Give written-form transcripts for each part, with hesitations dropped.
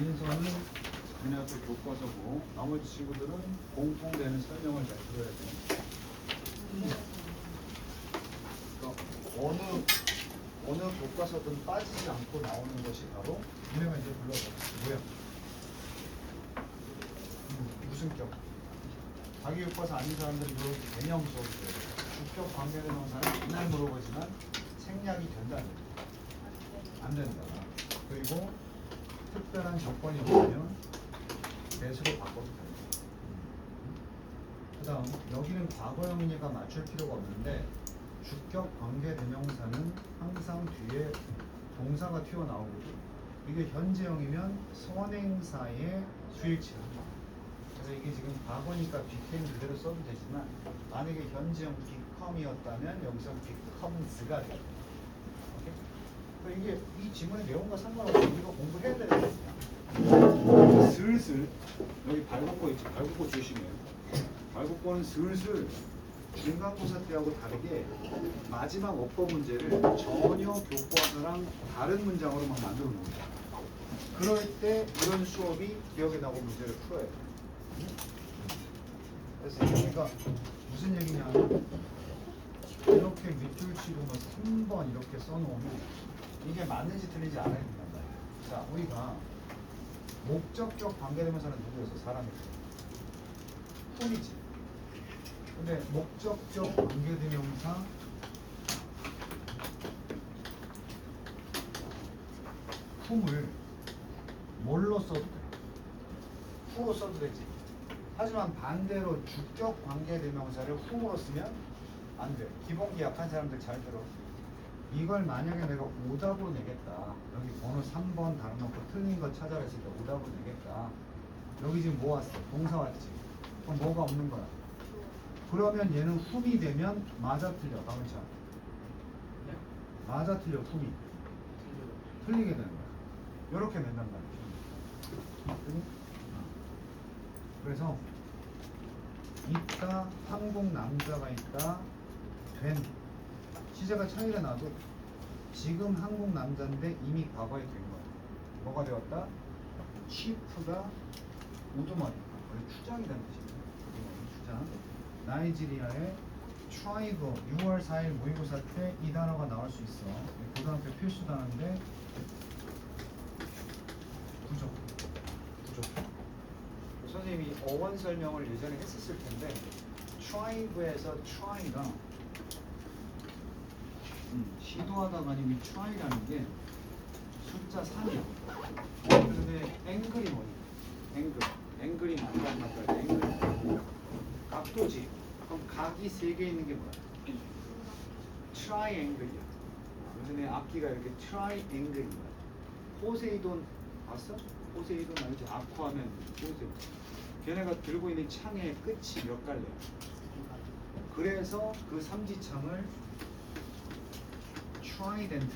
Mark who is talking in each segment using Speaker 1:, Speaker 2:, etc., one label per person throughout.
Speaker 1: 민서는 그녀도 교과서고 나머지 친구들은 공통되는 설명을 잘 들어야 돼요. 그러니까 어느 교과서든 빠지지 않고 나오는 것이 바로 유명한 이제 불러서 뭐야? 무슨 격? 자기 교과서 아닌 사람들은 이런 개념 수업을 해요. 주격 관계대명사는 맨날 물어보지만 생략이 된다. 안 된다. 그리고 특별한 조건이 없으면 대수로 바꿔도 된다. 그 다음 여기는 과거형 예가 맞출 필요가 없는데 주격 관계대명사는 항상 뒤에 동사가 튀어나오거든. 이게 현재형이면 선행사의 수일치를 한다. 그래서 이게 지금 과거니까 became 그대로 써도 되지만 만약에 현재형 become이었다면 여기서 becomes가 돼요. 이게 이 지문의 내용과 상관없이 우리가 공부해야 되는 거야. 슬슬 여기 발국고 있지. 발국고 조심해요. 발국고는 슬슬 중간고사 때하고 다르게 마지막 어법 문제를 전혀 교과서랑 다른 문장으로 막 만들어 놓는 거야. 그럴 때 이런 수업이 기억에 나고 문제를 풀어야 돼. 그래서 여기가 무슨 얘기냐면 이렇게 밑줄 치고 뭐 3번 이렇게 써놓으면 이게 맞는지 틀린지 알아야 된단 말이야. 자, 우리가 목적격 관계대명사는 누구였어? 사람이. whom이지. 근데 목적격 관계대명사 whom을 뭘로 써도 돼? who로 써도 되지. 하지만 반대로 주격 관계대명사를 whom으로 쓰면 안 돼. 기본기 약한 사람들 잘 들어. 이걸 만약에 내가 오답으로 내겠다. 여기 번호 3번 달아놓고 틀린 거 찾아라 했을 때 오답으로 내겠다. 여기 지금 뭐 왔어? 동사 왔지? 그럼 뭐가 없는 거야? 그러면 얘는 whom이 되면 맞아 틀려. 가만히 자. 맞아 틀려. whom이. 틀리게 되는 거야. 이렇게 된단 말이야. 그래서 있다, 한국 남자가 있다, 된. 시제가 차이가 나도 지금 한국 남자인데 이미 과거에 된 거야. 뭐가 되었다? 치프가 우두머리. 원래 추장이라는 뜻이에요. 추장. 나이지리아의 트라이브 6월 4일 모의고사 때 이 단어가 나올 수 있어. 고등학교 필수 단어인데 부족. 선생님이 어원 설명을 예전에 했었을 텐데 트라이브에서 트라이가 시도하다가 이 try라는 게 숫자 3이야. 그런데 앵글이 뭐니? 앵글이 맞다. 앵글. 각도지. 그럼 각이 3개 있는 게 뭐야? 트라이앵글이야. 요즘에 악기가 이렇게 트라이앵글인 거야. 포세이돈 봤어? 포세이돈 알지? 아쿠아면 포세이돈. 걔네가 들고 있는 창의 끝이 몇 갈래야? 그래서 그 삼지창을 트라이덴트.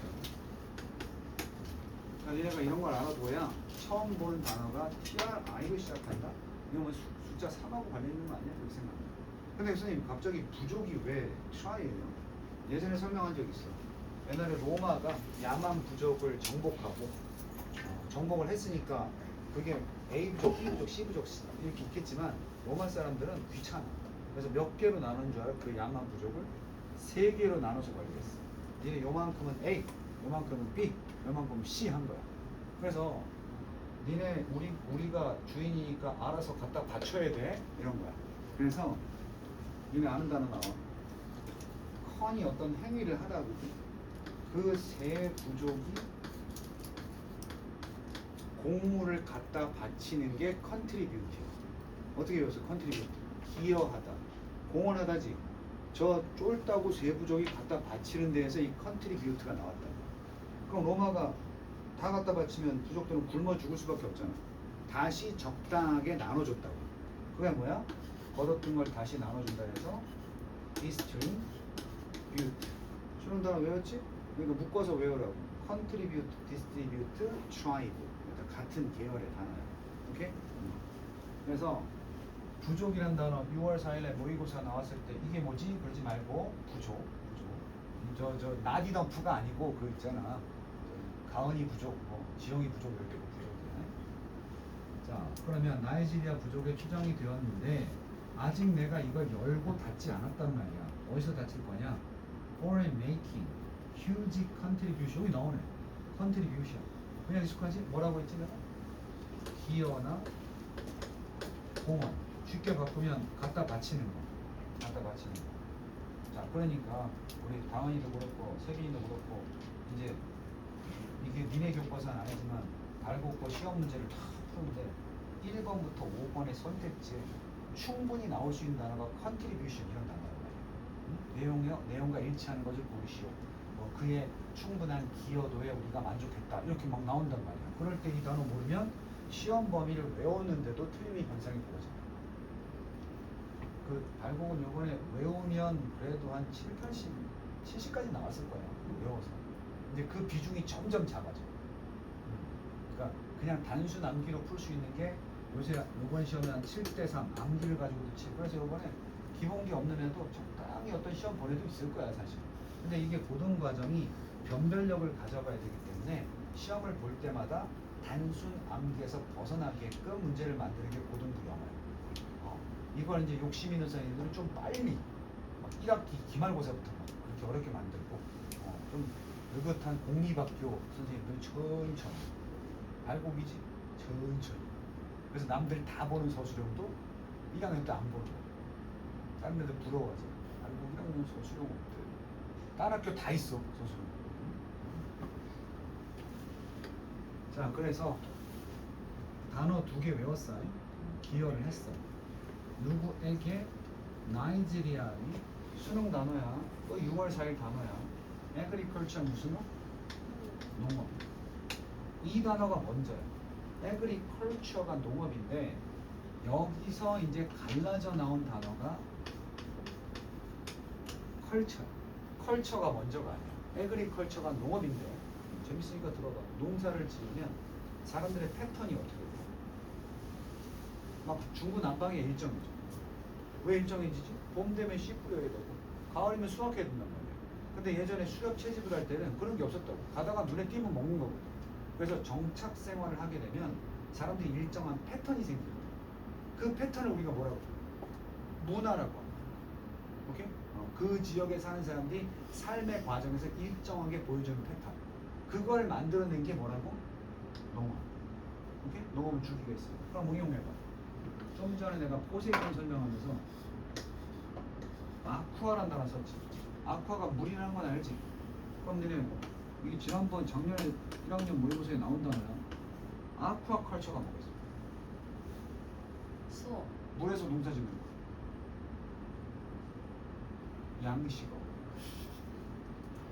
Speaker 1: 얘네가 이런 걸 알아둬야 처음 보는 단어가 TRI로 시작한다? 이건 숫자 3하고 관련있는 거 아니야? 그렇게 생각합니다. 근데 선생님 갑자기 부족이 왜 트라이예요? 예전에 설명한 적 있어. 옛날에 로마가 야만 부족을 정복하고 정복을 했으니까 그게 A 부족, B 부족, C 부족 이렇게 있겠지만 로마 사람들은 귀찮아. 그래서 몇 개로 나눈 줄 알아? 그 야만 부족을 3개로 나눠서 관리했어. 니네 요만큼은 A, 요만큼은 B, 요만큼은 C 한 거야. 그래서 니네 우리가 주인이니까 알아서 갖다 바쳐야 돼 이런 거야. 그래서 니네 아는 단어 나와. 컨이 어떤 행위를 하다고 그 세 부족이 공물을 갖다 바치는 게 컨트리뷰트야. 어떻게 배웠어? 컨트리뷰트. 기여하다. 공헌하다지. 저 쫄다고 세 부족이 갖다 바치는 데에서 이 컨트리뷰트가 나왔다. 그럼 로마가 다 갖다 바치면 부족들은 굶어 죽을 수밖에 없잖아. 다시 적당하게 나눠줬다고. 그게 뭐야? 걷어든 걸 다시 나눠준다 해서 distribute. 저런 단어 외웠지? 그러니까 묶어서 외우라고. contribute, distribute, tribe. 같은 계열의 단어야. 오케이? 그래서 부족이란 단어 6월 4일에 모의고사 나왔을 때 이게 뭐지? 그러지 말고 부족. 저 나디덤프가 아니고 그 있잖아. 가은이 부족, 지영이 부족 이렇게 부족이네. 자, 그러면 나이지리아 부족에 추정이 되었는데 아직 내가 이걸 열고 닫지 않았단 말이야. 어디서 닫힐 거냐? Foreign making huge contribution. 여기 나오네. contribution. 그냥 익숙하지? 뭐라고 했지 내가? 기여나 공헌. 쉽게 바꾸면 갖다 바치는 거. 갖다 바치는 거. 자, 그러니까 우리 다원이도 그렇고 세빈이도 그렇고 이제 이게 니네 교과서는 아니지만 발곡고 시험 문제를 다 푸는데 1번부터 5번의 선택지에 충분히 나올 수 있는 단어가 contribution 이런 단어란 말이야. 내용과 일치하는 것을 보이시오. 뭐 그의 충분한 기여도에 우리가 만족했다. 이렇게 막 나온단 말이야. 그럴 때 이 단어 모르면 시험 범위를 외웠는데도 틀림의 현상이 벌어져. 그 발곡은 요번에 외우면 그래도 한 7, 80, 70까지 나왔을 거야. 외워서. 이제 그 비중이 점점 작아져. 그러니까 그냥 단순 암기로 풀 수 있는 게 요새 요번 시험에 한 7대3 암기를 가지고도 치고 그래서 요번에 기본기 없는 애도 적당히 어떤 시험 보내도 있을 거야 사실. 근데 이게 고등 과정이 변별력을 가져가야 되기 때문에 시험을 볼 때마다 단순 암기에서 벗어나게끔 문제를 만드는 게 고등부 영어예요. 이걸 이제 욕심 있는 선생님들은 좀 빨리 막 1학기 기말고사부터 막 그렇게 어렵게 만들고 좀 느긋한 공립학교 선생님들은 천천히 발곡이지 천천히. 그래서 남들 다 보는 서술형도 1학년 때 안 보는 거야. 다른 애들 부러워하지. 발곡 1학년 서술형 없대. 다른 학교 다 있어 서술형. 자, 그래서 단어 2개 외웠어. 기여를 했어. 누구에게? 나이지리아의 수능 단어야. 또 6월 4일 단어야. agriculture 무슨 농업. 이 단어가 먼저야. agriculture가 농업인데 여기서 이제 갈라져 나온 단어가 culture. culture가 먼저가 아니야. agriculture가 농업인데 재밌으니까 들어봐. 농사를 지으면 사람들의 패턴이 어떻게 돼? 막 중구난방의 일정이죠. 왜 일정해지지? 봄 되면 씨 뿌려야 되고 가을이면 수확해야 된단 말이야. 근데 예전에 수렵 채집을 할 때는 그런 게 없었다고. 가다가 눈에 띄면 먹는 거거든. 그래서 정착 생활을 하게 되면 사람들이 일정한 패턴이 생긴다. 그 패턴을 우리가 뭐라고? 문화라고 합니다. 오케이? 그 지역에 사는 사람들이 삶의 과정에서 일정하게 보여주는 패턴. 그걸 만들어낸 게 뭐라고? 농업. 오케이? 농업은 주기가 있어요. 그럼 응용해봐. 좀 전에 내가 포세이돈 설명하면서 아쿠아란 단어 썼지. 아쿠아가 물이라는 건 알지? 그럼 너네 이게 지난번 작년에 1학년 모의고사에 나온 단어야. 아쿠아컬처가 뭐겠어?
Speaker 2: 수업.
Speaker 1: 물에서 농사 짓는 거. 양식업.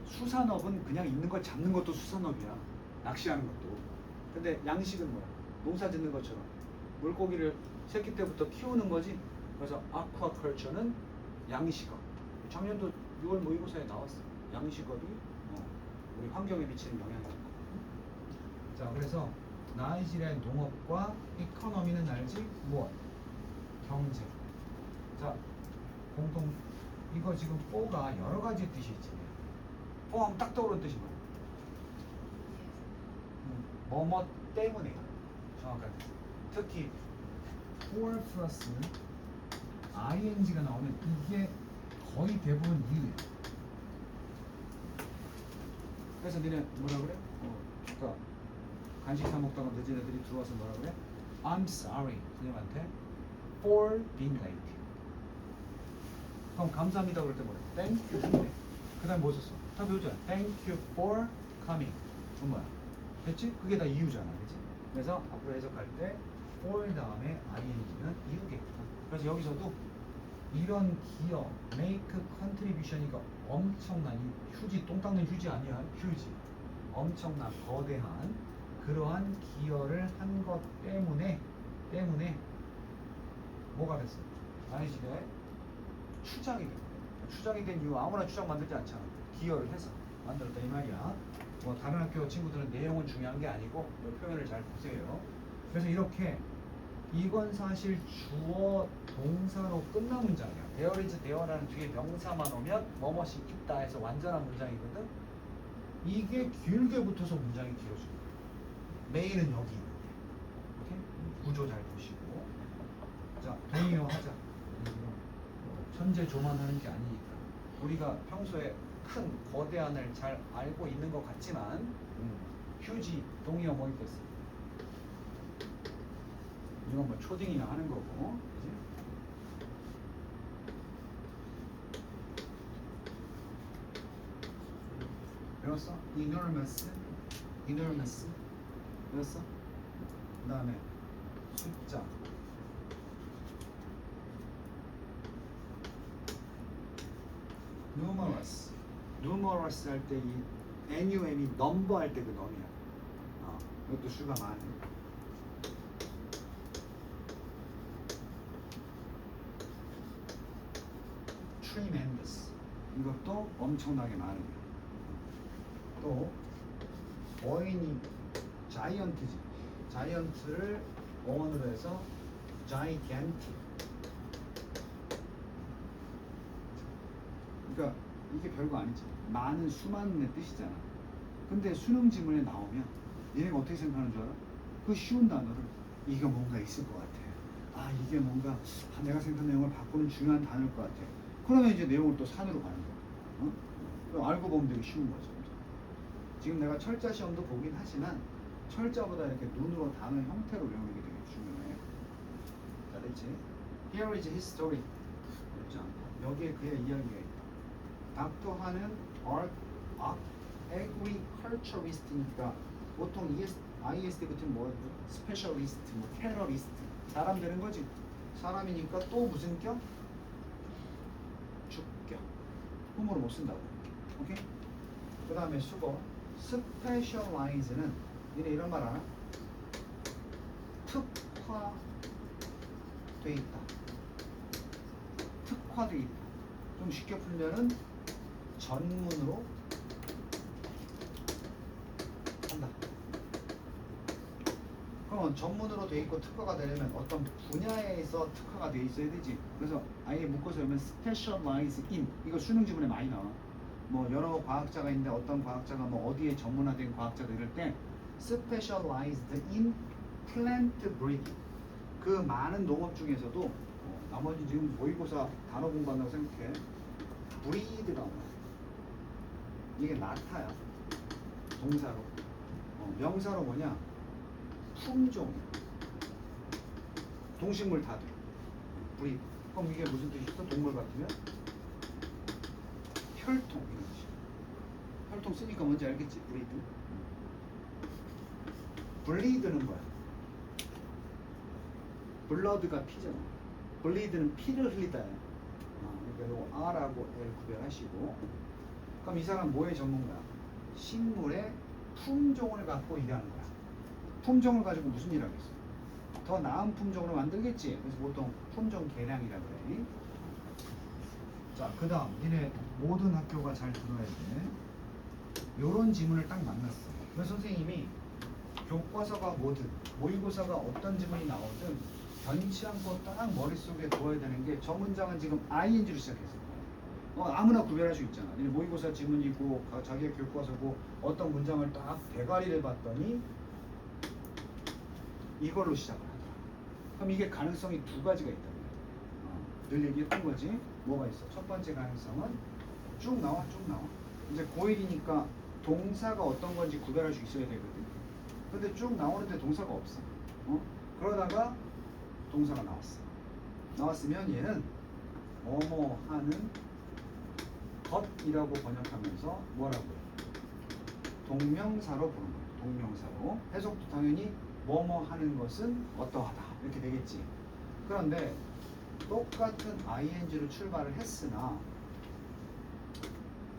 Speaker 1: 수산업은 그냥 있는 걸 잡는 것도 수산업이야. 낚시하는 것도. 근데 양식은 뭐야? 농사 짓는 것처럼 물고기를 새끼 때부터 키우는 거지. 그래서 아쿠아컬처는 양식업. 작년도 6월 모의고사에 나왔어. 양식업이 우리 환경에 미치는 영향이 있고. 자, 그래서 나이지리아의 농업과 이코노미는 알지? 무엇? 경제. 자, 공통 이거 지금 4가 여러 가지 뜻이 있지. 4 하면 딱 떠오르는 뜻이 뭐야? 뭐뭐 때문에. 정확하게. 특히 for 플러스 ing가 나오면 이게 거의 대부분 이유야. 그래서 니네 뭐라 그래? 그러니까 간식 사 먹다가 늦은 애들이 들어와서 뭐라 그래? I'm sorry 선생님한테 for being late. 그럼 감사합니다 그럴 때 뭐래? Thank you. 그 다음에 뭐 썼어? 다 배우잖아. Thank you for coming. 그건 뭐야? 됐지? 그게 다 이유잖아. 그치? 그래서 앞으로 해석할 때 for 다음에 ing는 이유겠구나. 그래서 여기서도 이런 기여, make contribution이가 엄청난 이 휴지, 똥 닦는 휴지 아니야? 휴지. 엄청난 거대한 그러한 기여를 한 것 때문에 뭐가 됐어? 나이지리아에 추장이 된 거야. 추장이 된 이유 아무나 추장 만들지 않잖아. 기여를 해서 만들었다 이 말이야. 뭐 다른 학교 친구들은 내용은 중요한 게 아니고 이 표현을 잘 보세요. 그래서 이렇게 이건 사실 주어 동사로 끝난 문장이야. there is there라는 뒤에 명사만 오면 뭐뭇이 있다 해서 완전한 문장이거든. 이게 길게 붙어서 문장이 길어지는 거야. 메인은 여기 있는데. 오케이? 구조 잘 보시고. 자, 동의어하자. 천재 조만하는 게 아니니까. 우리가 평소에 큰 거대한을 잘 알고 있는 것 같지만 휴지 동의어 뭐 있겠어? 이건 뭐 초딩이나 하는 거고, 그지? 배웠어? enormous, enormous 배웠어? 그 다음에 숫자, numerous, numerous 할 때 이 num이 넘버 할 때 그 넘이야. 이것도 수가 많아. tremendous, 이것도 엄청나게 많은. 또 어인이 자이언트지. 자이언트를 어원으로 해서 gigantic. 그러니까 이게 별거 아니지. 많은 수많은의 뜻이잖아. 근데 수능 지문에 나오면 얘네가 어떻게 생각하는 줄 알아? 그 쉬운 단어를 이게 뭔가 있을 것 같아. 아, 이게 뭔가 내가 생각한 내용을 바꾸는 중요한 단어일 것 같아. 그러면 이제 내용을 또 산으로 가는 거야. 그럼 알고 보면 되게 쉬운 거죠. 지금 내가 철자 시험도 보긴 하지만 철자보다 이렇게 눈으로 단어 형태로 외우는 게 되게 중요해. 자, 됐지? Here is his story. 그렇지 않고 여기에 그의 이야기가 있다. 닥터 하는 agriculturist니까 보통 ISD 같은 뭐 스페셜리스트, 뭐 테러리스트 사람 되는 거지. 사람이니까 또 무슨 격? 주격. 흠으로 못 쓴다고. 오케이? 그 다음에 수거. specialize는 얘네 이런 말 알아? 특화돼 있다. 특화돼 있다. 좀 쉽게 풀면은 전문으로 한다. 그러면 전문으로 돼 있고 특화가 되려면 어떤 분야에서 특화가 돼 있어야 되지. 그래서 아예 묶어서 하면 specialize in. 이거 수능 지문에 많이 나와. 뭐 여러 과학자가 있는데 어떤 과학자가 뭐 어디에 전문화된 과학자들 이럴 때 specialized in plant breeding. 그 많은 농업 중에서도 나머지 지금 모의고사 단어 공부한다고 생각해. breed가 뭐야? 이게 나타야. 동사로. 명사로 뭐냐? 품종. 동식물 다 돼. breed. 그럼 이게 무슨 뜻이죠? 동물 같으면? 혈통 이런 뜻이야. 혈통 쓰니까 뭔지 알겠지? 브리드. 블리드는 뭐야? 블러드가 피잖아. 블리드는 피를 흘리다. 그러니까 요거 R하고 L 구별하시고. 그럼 이 사람 뭐의 전문가야? 식물의 품종을 갖고 일하는 거야. 품종을 가지고 무슨 일을 하겠어? 더 나은 품종으로 만들겠지. 그래서 보통 품종 개량이라고 그래. 자, 그 다음 니네 모든 학교가 잘 들어야 돼. 요런 지문을 딱 만났어. 그래서 선생님이 교과서가 뭐든 모의고사가 어떤 지문이 나오든 변치 않고 딱 머릿속에 두어야 되는 게 저 문장은 지금 ing로 시작했을 거야. 아무나 구별할 수 있잖아. 니네 모의고사 지문이고 자기의 교과서고 어떤 문장을 딱 대가리를 봤더니 이걸로 시작을 하더라. 그럼 이게 가능성이 두 가지가 있단 말이야. 늘 얘기했던 거지. 뭐가 있어? 첫 번째 가능성은 쭉 나와. 이제 고1이니까 동사가 어떤 건지 구별할 수 있어야 되거든. 근데 쭉 나오는데 동사가 없어. 그러다가 동사가 나왔으면 얘는 뭐뭐 하는 것이라고 번역하면서 뭐라고 해? 동명사로 보는 거야. 동명사로. 해석도 당연히 뭐뭐 하는 것은 어떠하다 이렇게 되겠지. 그런데 똑같은 ing로 출발을 했으나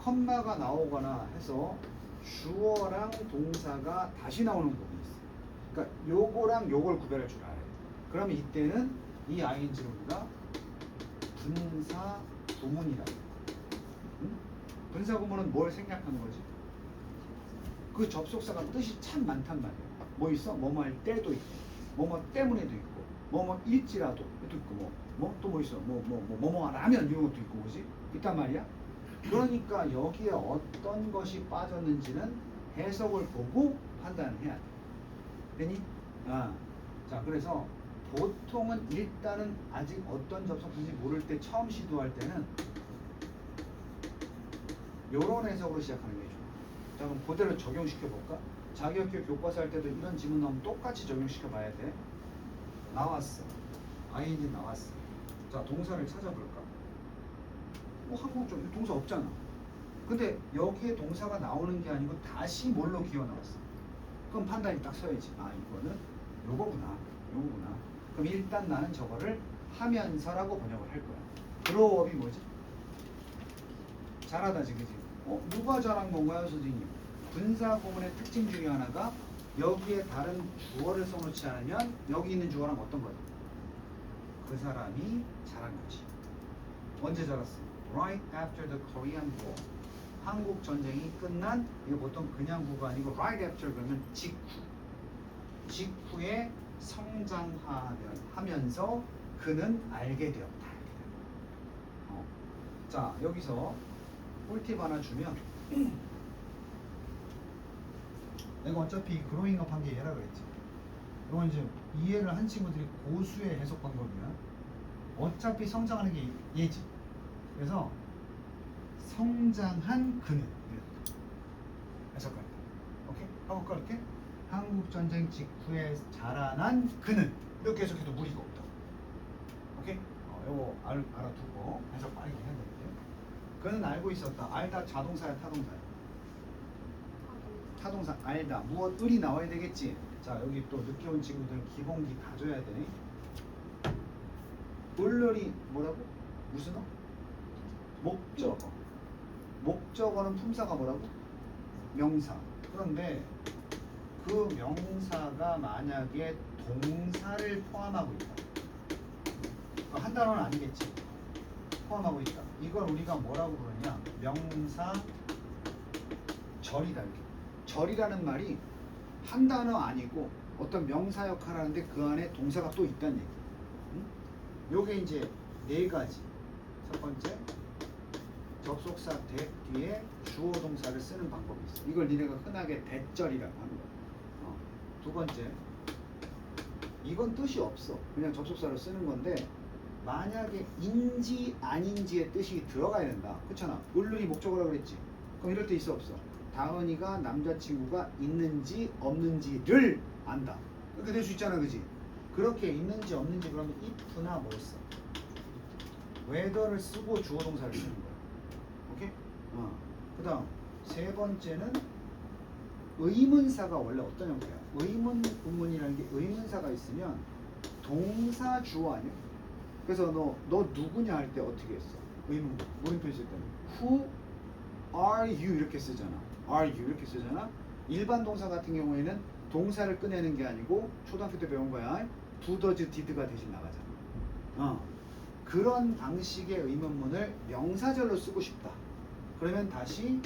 Speaker 1: 컴마가 나오거나 해서 주어랑 동사가 다시 나오는 부분이 있어. 그러니까 요거랑 요걸 구별할 줄 알아야 돼. 그러면 이때는 이 ing를 우리가 분사 구문이라고 해. 응? 분사 구문은 뭘 생략한 거지? 그 접속사가 뜻이 참 많단 말이야. 뭐 있어? 뭐뭐 할 때도 있고 뭐뭐 때문에도 있고 뭐뭐 일지라도 또 있고 또 뭐 있어? 뭐뭐 하라면 이런 것도 있고 뭐지? 있단 말이야. 그러니까 여기에 어떤 것이 빠졌는지는 해석을 보고 판단을 해야 돼. 되니? 자, 그래서 보통은 일단은 아직 어떤 접속詞모를 때 처음 시도할 때는 요런 해석으로 시작하는 게 좋아. 자, 그럼 그대로 적용시켜 볼까? 자기학교 교과서 할 때도 이런 지문 나오면 똑같이 적용시켜 봐야 돼. 나왔어. ing 나왔어. 자, 동사를 찾아볼까? 한국적 동사 없잖아. 근데 여기에 동사가 나오는 게 아니고 다시 뭘로 기어 나왔어. 그럼 판단이 딱 서야지. 이거는 요거구나. 요거구나. 그럼 일단 나는 저거를 하면서라고 번역을 할 거야. 그로업이 뭐지? 잘하다지, 그지? 누가 잘한 건가요, 선생님? 분사구문의 특징 중에 하나가 여기에 다른 주어를 써놓지 않으면 여기 있는 주어랑 어떤 거죠? 그 사람이 잘한 거지. 언제 잘했어? Right after the Korean War. 한국 전쟁이 끝난, 이거 보통 그냥 구가 아니고 right after 그러면 직후에 성장하면서 그는 알게 되었다. 자, 여기서 꿀팁 하나 주면 내가 어차피 그로잉업 한 게 얘라 그랬지. 이건 이제 이해를 한 친구들이 고수의 해석 방법이야. 어차피 성장하는 게 얘지. 그래서 성장한 그는 해석할 때. 오케이? 해볼까 이렇게? 한국 전쟁 직후에 자라난 그는 이렇게 해석해도 무리가 없다. 오케이? 요거 알아두고 해석 빠르게 해야 되는데. 그는 알고 있었다. 알다 자동사야, 타동사야? 타동사 알다. 무엇 을이 나와야 되겠지. 자, 여기 또 늦게 온 친구들은 기본기 가져야 돼. 을이 뭐라고? 무슨 어? 목적어. 목적어는 품사가 뭐라고? 명사. 그런데 그 명사가 만약에 동사를 포함하고 있다. 한 단어는 아니겠지. 포함하고 있다. 이걸 우리가 뭐라고 부르냐? 명사 절이다. 이렇게. 절이라는 말이 한 단어 아니고 어떤 명사 역할을 하는데 그 안에 동사가 또 있다는 얘기. 요게 이제 네 가지. 첫 번째, 접속사 대 뒤에 주어 동사를 쓰는 방법이 있어. 이걸 니네가 흔하게 대절이라고 하는 거야. 두 번째, 이건 뜻이 없어. 그냥 접속사를 쓰는 건데 만약에 인지 아닌지의 뜻이 들어가야 된다. 그렇잖아. 을른이 목적어라 그랬지. 그럼 이럴 때 있어 없어? 다은이가 남자친구가 있는지 없는지를 안다. 그렇게 될 수 있잖아, 그지? 그렇게 있는지 없는지 그러면 if나 뭘 써? whether를 쓰고 주어 동사를 쓰는 거야. 오케이? 그 다음 세 번째는 의문사가 원래 어떤 형태야? 의문문이라는 게 의문사가 있으면 동사 주어 아니야? 그래서 너 누구냐 할 때 어떻게 했어? 의문 물음표 있을 때는 Who are you 이렇게 쓰잖아. Are you 이렇게 쓰잖아. 일반 동사 같은 경우에는 동사를 꺼내는 게 아니고 초등학교 때 배운 거야. do, does, did가 대신 나가잖아. 그런 방식의 의문문을 명사절로 쓰고 싶다. 그러면 다시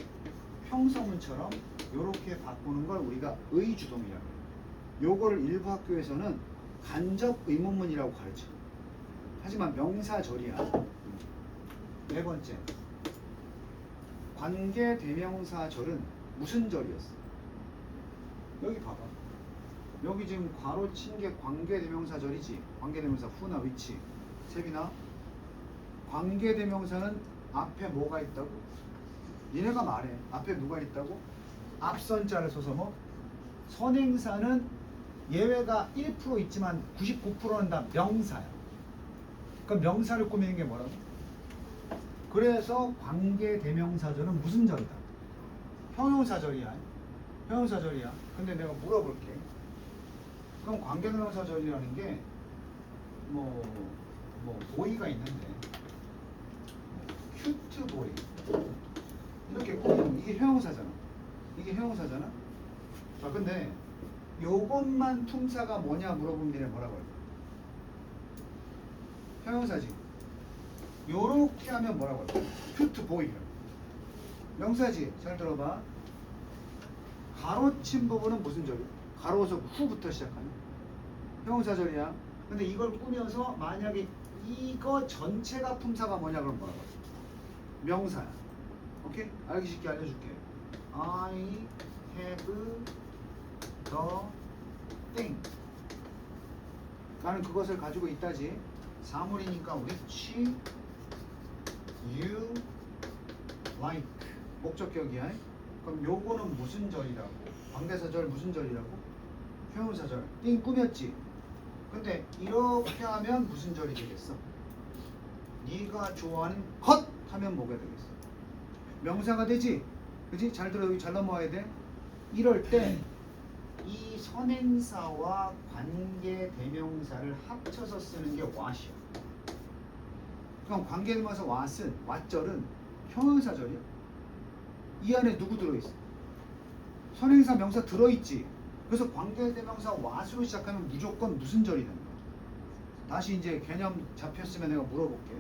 Speaker 1: 형성문처럼 이렇게 바꾸는 걸 우리가 의주동이라고 해요. 요거를 일부 학교에서는 간접 의문문이라고 가르쳐. 하지만 명사절이야. 네 번째, 관계대명사절은 무슨 절이었어? 여기 봐봐. 여기 지금 괄호 친 게 관계대명사절이지. 관계대명사 who나 which. 세빈아, 관계대명사는 앞에 뭐가 있다고? 니네가 말해. 앞에 누가 있다고? 앞선자를 써서 뭐? 선행사는 예외가 1% 있지만 99%는 다 명사야. 그럼 명사를 꾸미는 게 뭐라고? 그래서 관계대명사절은 무슨 절이다? 형용사절이야. 형용사절이야. 근데 내가 물어볼게. 그럼 관계대명사절이라는 게 보이가 있는데 큐트 보이 이렇게 꾸미면 이게 형용사잖아. 이게 형용사잖아. 자, 근데 요것만 품사가 뭐냐 물어보면 니네 뭐라고 할까? 형용사지. 요렇게 하면 뭐라고 할까? 큐트 보이. 명사지. 잘 들어봐. 가로친 부분은 무슨 절이야? 가로에서 후부터 시작하는 형용사절이야. 근데 이걸 꾸며서 만약에 이거 전체가 품사가 뭐냐 그럼 뭐라고 할까? 명사야. 오케이? 알기 쉽게 알려줄게. I have the thing. 나는 그것을 가지고 있다지. 사물이니까 which you like 목적격이야. 그럼 요거는 무슨 절이라고? 관계사절 무슨 절이라고? 형용사절. 띵 꾸몄지. 근데 이렇게 하면 무슨 절이 되겠어? 네가 좋아하는 것 하면 뭐가 되겠어? 명사가 되지. 그지? 잘 들어. 여기 잘 넘어와야 돼. 이럴 때 이 선행사와 관계 대명사를 합쳐서 쓰는 게 what이야. 그럼 관계 대명사 what절은 형용사절이야. 이 안에 누구 들어있어? 선행사 명사 들어있지. 그래서 관계 대명사 what으로 시작하면 무조건 무슨 절이 되는 거야. 다시 이제 개념 잡혔으면 내가 물어볼게.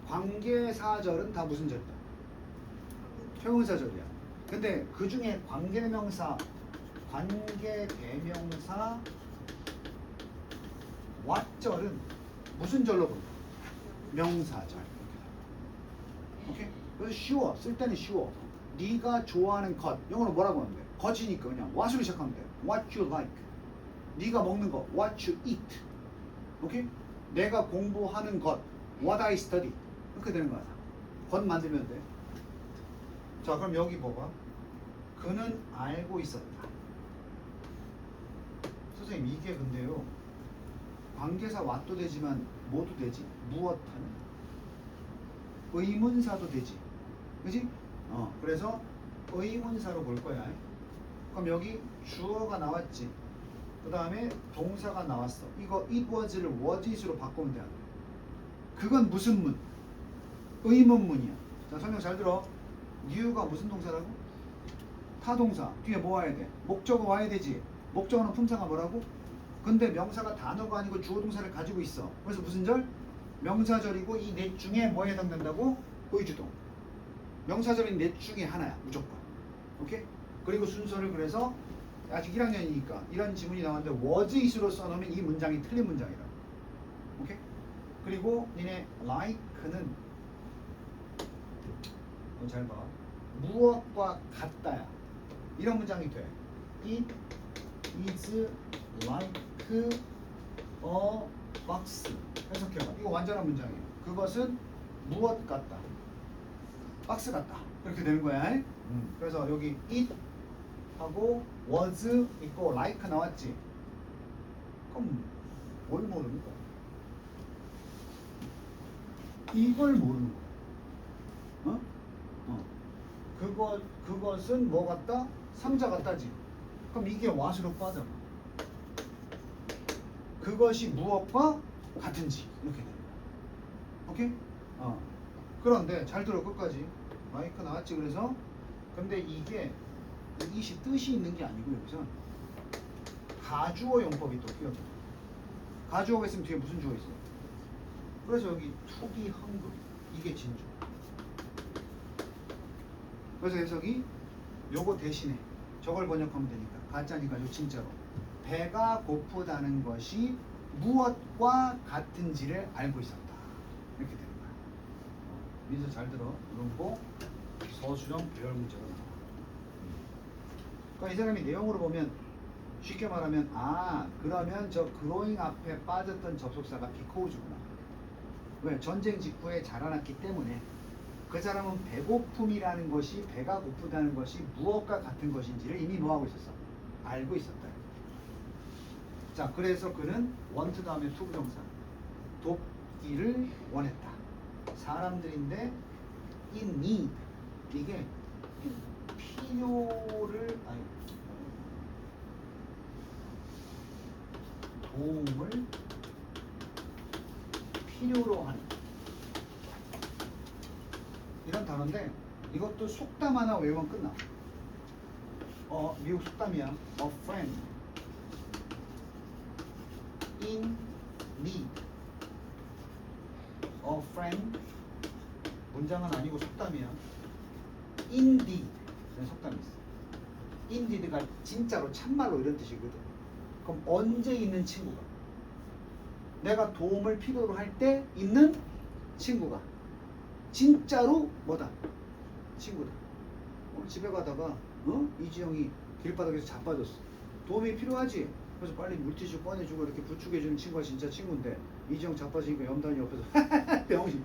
Speaker 1: 관계사절은 다 무슨 절이다? 형용사절이야. 근데 그 중에 관계 대명사 what절은 무슨 절로 볼까? 명사절. 오케이? 그래서 쉬워. 쓸 때는 쉬워. 네가 좋아하는 것. 영어로 뭐라고 하면 돼? 것이니까 그냥 what으로 시작하면 돼. What you like. 네가 먹는 거. What you eat. 오케이? 내가 공부하는 것. What I study. 이렇게 되는 거야. 것 만들면 돼. 자, 그럼 여기 봐봐. 그는 알고 있었다. 선생님, 이게 근데요. 관계사 what도 되지만 뭐도 되지? 무엇 하는? 의문사도 되지. 그지? 그래서 의문사로 볼 거야. 그럼 여기 주어가 나왔지. 그 다음에 동사가 나왔어. 이거 it was를 was it으로 바꾸면 돼. 그건 무슨 문? 의문문이야. 자, 설명 잘 들어. new가 무슨 동사라고? 타동사. 뒤에 뭐 와야 돼? 목적어 와야 되지. 목적어는 품사가 뭐라고? 근데 명사가 단어가 아니고 주어 동사를 가지고 있어. 그래서 무슨 절? 명사절이고 이 넷 중에 뭐에 해당된다고? 의주동. 명사절인 넷 중에 하나야. 무조건. 오케이? 그리고 순서를 그래서 아직 1학년이니까 이런 지문이 나왔는데 was it으로 써놓으면 이 문장이 틀린 문장이라. 오케이? 그리고 니네 like는 잘 봐. 무엇과 같다야. 이런 문장이 돼. It is like a box. 해석해봐. 이거 완전한 문장이에요. 그것은 무엇 같다. 박스 같다. 이렇게 되는 거야. 그래서 여기 it 하고 was 있고 like 나왔지. 그럼 뭘 모르는 거야? 이걸 모르는 거야. 그것은 뭐 같다? 상자 같다지. 그럼 이게 what으로 빠져. 그것이 무엇과 같은지 이렇게 되는 거야. 오케이? 그런데 잘 들어 끝까지. 마이크 나왔지. 그래서 근데 이게 이것이 뜻이 있는 게 아니고 여기서 가주어 용법이 또 끼어져. 가주어가 있으면 뒤에 무슨 주어 있어? 그래서 여기 to be hungry 이게 진주. 그래서 해석이 요거 대신에 저걸 번역하면 되니까 가짜니까 요 진짜로 배가 고프다는 것이 무엇과 같은지를 알고 있었다. 이렇게 되는 거야. 민서 잘 들어. 이런 거 서술형 배열 문제가 나와. 그러니까 이 사람이 내용으로 보면 쉽게 말하면 그러면 저 growing 앞에 빠졌던 접속사가 because구나. 왜? 전쟁 직후에 자라났기 때문에 그 사람은 배고픔이라는 것이 배가 고프다는 것이 무엇과 같은 것인지를 이미 뭐하고 있었어? 알고 있었다. 자, 그래서 그는 want 다음에 to 부정사 돕기를 원했다. 사람들인데 in need 이게 필요를 도움을 필요로 하는 이런 단어인데 이것도 속담 하나 외우면 끝나. 미국 속담이야. A friend in need. A friend 문장은 아니고 속담이야. Indeed 속담이 있어. Indeed가 진짜로 참말로 이런 뜻이거든. 그럼 언제 있는 친구가? 내가 도움을 필요로 할 때 있는 친구가 진짜로 뭐다? 친구다. 집에 가다가 이지영이 길바닥에서 자빠졌어. 도움이 필요하지? 그래서 빨리 물티슈 꺼내주고 이렇게 부축해주는 친구가 진짜 친구인데 이지영 자빠지니까 염단이 옆에서 병신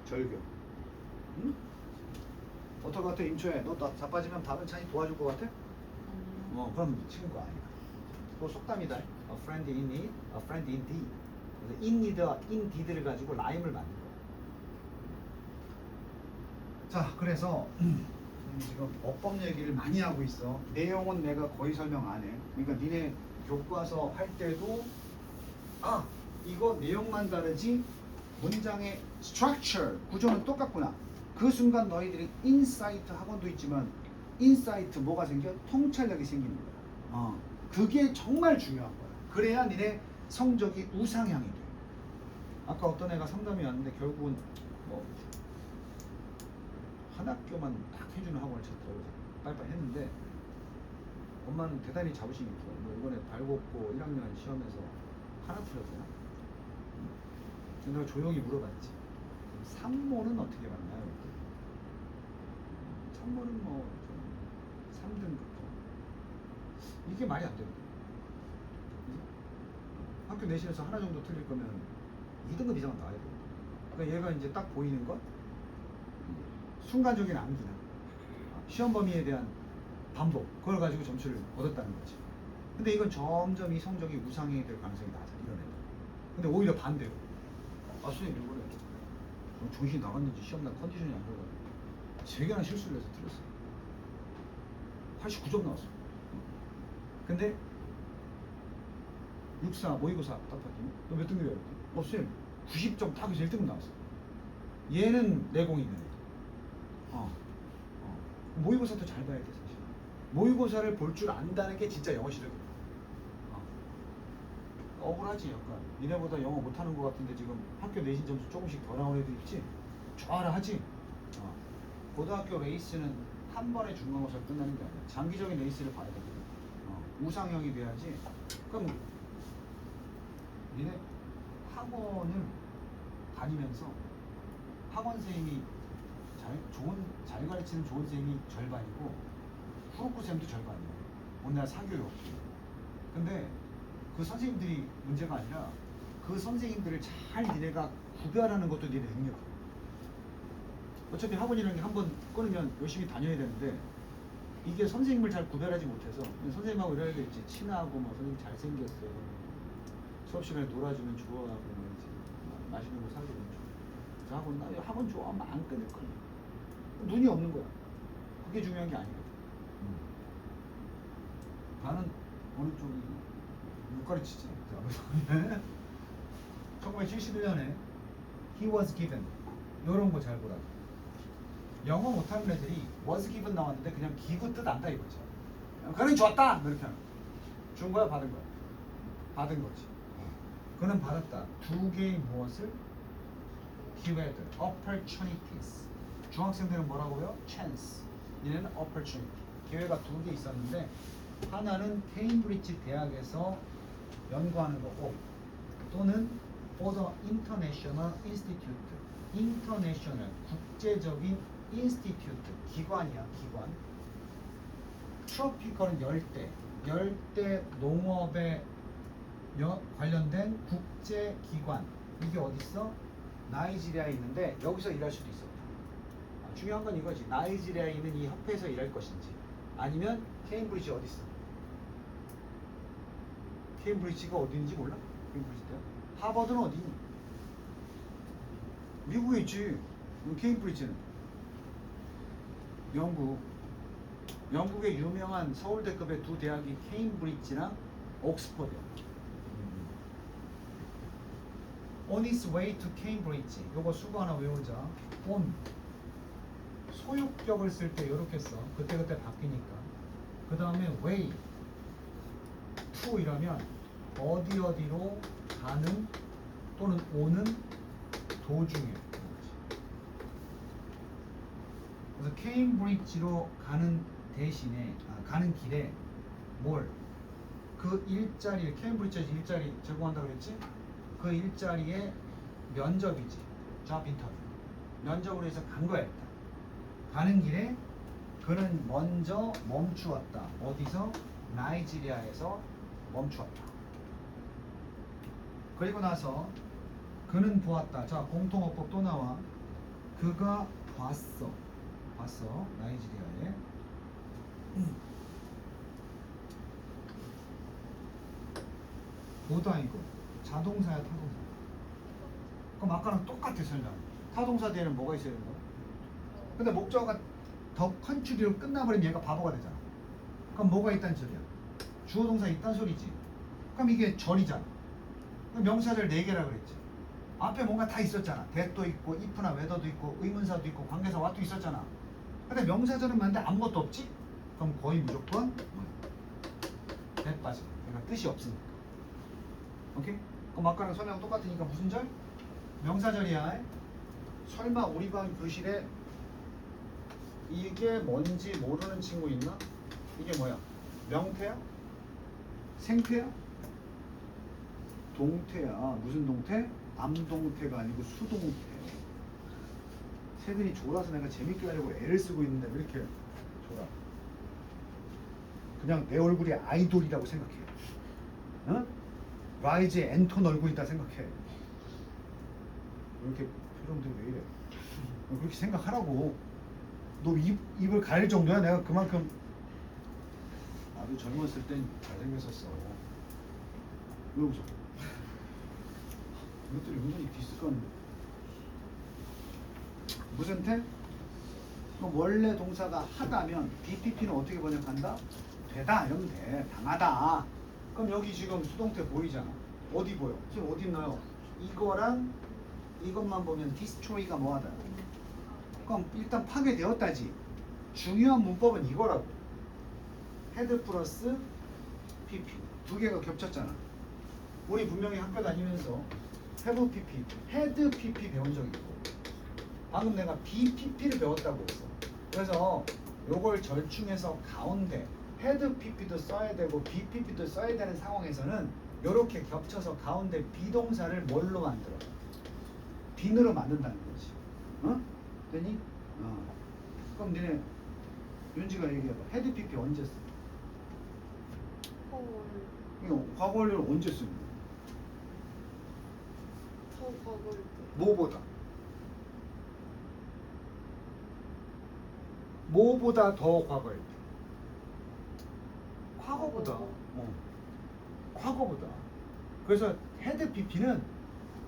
Speaker 1: 절교. 응? 어떨 것 같아 임초에? 너 자빠지면 다른 찬이 도와줄 것 같아? 그럼 친구가 아니다. 또 속담이다. A friend in need, a friend indeed. 그래서 in need와 indeed를 가지고 라임을 만든 거야. 자, 그래서 지금 어법 얘기를 많이 하고 있어. 내용은 내가 거의 설명 안 해. 그러니까 니네 교과서 할 때도 이거 내용만 다르지 문장의 structure, 구조는 똑같구나. 그 순간 너희들이 인사이트 학원도 있지만 인사이트 뭐가 생겨? 통찰력이 생기는 거야. 그게 정말 중요한 거야. 그래야 니네 성적이 우상향이 돼. 아까 어떤 애가 상담이 왔는데 결국은 뭐 한 학교만 딱 해주는 학원을 찾더라고. 빨리빨리 했는데 엄마는 대단히 자부심이 있어. 뭐 이번에 발곱고 1학년 시험에서 하나 틀렸잖아. 내가 조용히 물어봤지. 3모는 어떻게 봤나요? 3모는 뭐 3등급. 이게 말이 안 되거든. 학교 내신에서 하나 정도 틀릴 거면 2등급 이상은 나와야 되거든. 그러니까 얘가 이제 딱 보이는 것 순간적인 암기나 시험 범위에 대한 반복 그걸 가지고 점수를 얻었다는 거지. 근데 이건 점점 이 성적이 우상향이 될 가능성이 낮아 이런 애들. 근데 오히려 반대로 선생님 이번에 정신이 나갔는지 시험날 컨디션이 안 좋아가지고 3개나 실수를 해서 틀렸어. 89점 나왔어. 근데 6사 모의고사 딱 봤더니 너 몇 등급이야? 선생님 90점 딱 해서 1등급 나왔어. 얘는 내공이 있는 애들. 모의고사도 잘 봐야 돼 사실. 모의고사를 볼 줄 안다는 게 진짜 영어 실력이야. 억울하지 약간. 니네보다 영어 못하는 것 같은데 지금 학교 내신 점수 조금씩 더 나온 애들 있지? 좋아라 하지? 고등학교 레이스는 한 번에 중간고사 끝나는 게 아니야. 장기적인 레이스를 봐야 되거든. 우상형이 돼야지. 그럼 니네 학원을 다니면서 학원 선생님이 잘 가르치는 좋은 선생님이 절반이고 후루쿠 쌤도 절반이야. 오늘 날 사교육. 근데 그 선생님들이 문제가 아니라 그 선생님들을 잘 니네가 구별하는 것도 니네 능력이야. 어차피 학원이라는 게 한 번 끊으면 열심히 다녀야 되는데 이게 선생님을 잘 구별하지 못해서 선생님하고 이런 애들 있지. 친하고 뭐 선생님 잘생겼어. 수업 시간에 놀아주면 좋아하고 말이지. 맛있는 거 사주면 좋아. 나 학원 좋아하면 안 끊을 거야. 눈이 없는 거야. 그게 중요한 게 아니거든. 나는 어느 쪽이 못 가르치지. 1971년에 he was given 이런 거 잘 보라. 영어 못하는 애들이 was given 나왔는데 그냥 give 뜻 안다 이거죠. 그는 줬다 이렇게 하는. 준 거야 받은 거야? 받은 거지. 그는 받았다. 두 개의 무엇을? 기회들, opportunities. 중학생들은 뭐라고요? chance. 얘는 opportunity. 기회가 2개 있었는데 하나는 케임브리지 대학에서 연구하는 거고 또는 for the international institute. international 국제적인 institute 기관이야 기관. 트로피컬은 열대 농업에 관련된 국제기관. 이게 어디 있어? 나이지리아에 있는데 여기서 일할 수도 있었다. 중요한 건 이거지. 나이지리아에 있는 이 협회에서 일할 것인지 아니면 케임브리지 어디 있어? 케임브리지가 어디인지 몰라? 케임브리지 대학? 하버드는 어디니? 미국에 있지. 케임브리지는 영국의 유명한 서울대급의 2 대학이 케임브리지랑 옥스퍼드야. On its way to Cambridge. 요거 수거 하나 외우자. on 소유격을 쓸 때 이렇게 써. 그때그때 바뀌니까. 그 다음에 way to 이라면 어디로 가는 또는 오는 도중에. 그래서 케임브리지로 가는 대신에 가는 길에 뭘? 그 일자리 케임브리지에서 일자리 제공한다고 그랬지? 그 일자리에 면접이지. job interview. 면접으로 해서 간 거야 일단. 가는 길에 그는 먼저 멈추었다. 어디서? 나이지리아에서 멈추었다. 그리고 나서 그는 보았다. 자, 공통어법 또 나와. 그가 봤어. 나이지리아에. 보다 이거 자동사야 타동사. 그럼 아까랑 똑같아 설명. 타동사 뒤에는 뭐가 있어야 된다? 근데 목적어가 더 컨츄리로 끝나버리면 얘가 바보가 되잖아. 그럼 뭐가 있다는 소리야? 주어 동사 있다는 소리지. 그럼 이게 절이잖아. 그럼 명사절 4개라 그랬지. 앞에 뭔가 다 있었잖아. that도 있고 if나 whether도 있고 의문사도 있고 관계사 what도 있었잖아. 근데 명사절은 많은데 아무것도 없지? 그럼 거의 무조건 that 빠져. 그러니까 뜻이 없으니까. 오케이? 그럼 아까랑 설명 똑같으니까 무슨 절? 명사절이야. 설마 우리 반 교실에 이게 뭔지 모르는 친구 있나? 이게 뭐야? 명태야? 생태야? 동태야. 무슨 동태? 암동태가 아니고 수동태. 새들이 졸아서 내가 재밌게 하려고 애를 쓰고 있는데 왜 이렇게 졸아? 그냥 내 얼굴이 아이돌이라고 생각해. 어? 라이즈의 앤톤 얼굴이다 생각해. 왜 이렇게 표정들이 왜 이래? 그렇게 생각하라고. 너 입을 가릴 정도야? 내가 그만큼 나도 젊었을 땐 잘생겼었어. 왜 웃어? 이것들이 은근히 디스까는데. 무슨 태? 그럼 원래 동사가 하다면 BPP는 어떻게 번역한다? 되다 이러면 돼. 당하다. 그럼 여기 지금 수동태 보이잖아. 어디 보여? 지금 어디 있나요? 이거랑 이것만 보면 destroy가 뭐하다. 그럼 일단 파괴되었다지. 중요한 문법은 이거라고. 헤드 플러스 PP 두 개가 겹쳤잖아. 우리 분명히 학교 다니면서 have PP, 헤드 PP 배운 적 있고 방금 내가 BPP를 배웠다고 했어. 그래서 요걸 절충해서 가운데 헤드 PP도 써야 되고 BPP도 써야 되는 상황에서는 요렇게 겹쳐서 가운데 비동사를 뭘로 만들어? 빈으로 만든다는 거지. 어? 되니? 그럼 니네 윤지가 얘기해봐. 헤드 PP 언제 써? 이거 과거 완료를 언제 쓰는 거야?
Speaker 2: 더 과거일 때.
Speaker 1: 뭐보다? 뭐보다 더 과거일 때? 과거보다. 과거보다. 그래서 헤드 PP는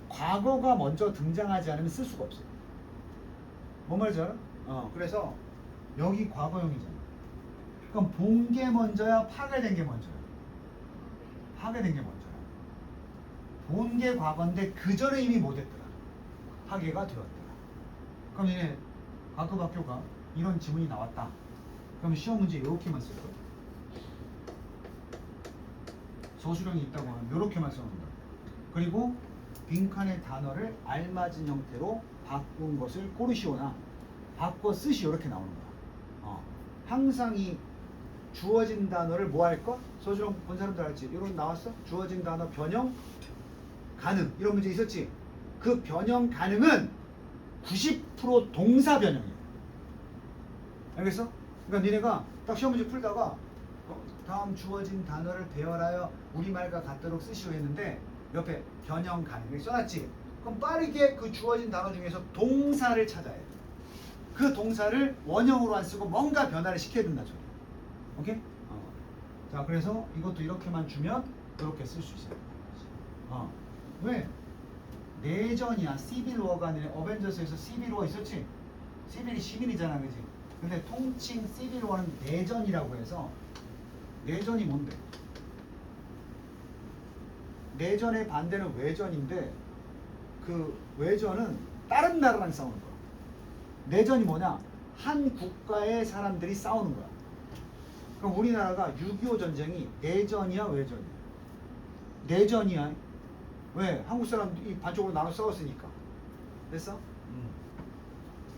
Speaker 1: 과거가 먼저 등장하지 않으면 쓸 수가 없어요. 뭔 말인지 알아? 그래서 여기 과거형이잖아. 그럼 본 게 먼저야? 파괴된 게 먼저야? 파괴된 게 먼저야. 본 게 과거인데 그 전에 이미 뭐 됐더라? 파괴가 되었더라. 그럼 얘네 과거 학교가 이런 지문이 나왔다. 그럼 시험 문제 이렇게만 쓸 거야. 서술형이 있다고 하면 이렇게만 써놓는다. 그리고 빈칸의 단어를 알맞은 형태로 바꾼 것을 고르시오나 바꿔 쓰시오 이렇게 나오는 거야. 항상 이 주어진 단어를 뭐 할 것? 서술형 본 사람들 알지? 이런 나왔어? 주어진 단어 변형 가능 이런 문제 있었지? 그 변형 가능은 90% 동사 변형이야. 알겠어? 그러니까 니네가 딱 시험 문제 풀다가 다음 주어진 단어를 배열하여 우리말과 같도록 쓰시오 했는데 옆에 변형 가능을 써놨지? 그럼 빠르게 그 주어진 단어 중에서 동사를 찾아야 돼. 그 동사를 원형으로 안 쓰고 뭔가 변화를 시켜야 된다. 오케이? 자, 그래서 이것도 이렇게만 주면 이렇게 쓸 수 있어요. 왜? 내전이야. 시빌워가 아니라 어벤져스에서 시빌워 있었지? 시빌이 시민이잖아, 그지? 근데 통칭 시빌워는 내전이라고 해서 내전이 뭔데? 내전의 반대는 외전인데 그 외전은 다른 나라랑 싸우는 거야. 내전이 뭐냐? 한 국가의 사람들이 싸우는 거야. 그럼 우리나라가 6.25 전쟁이 내전이야, 외전이야? 내전이야. 왜? 한국 사람들이 반쪽으로 나눠 싸웠으니까. 됐어?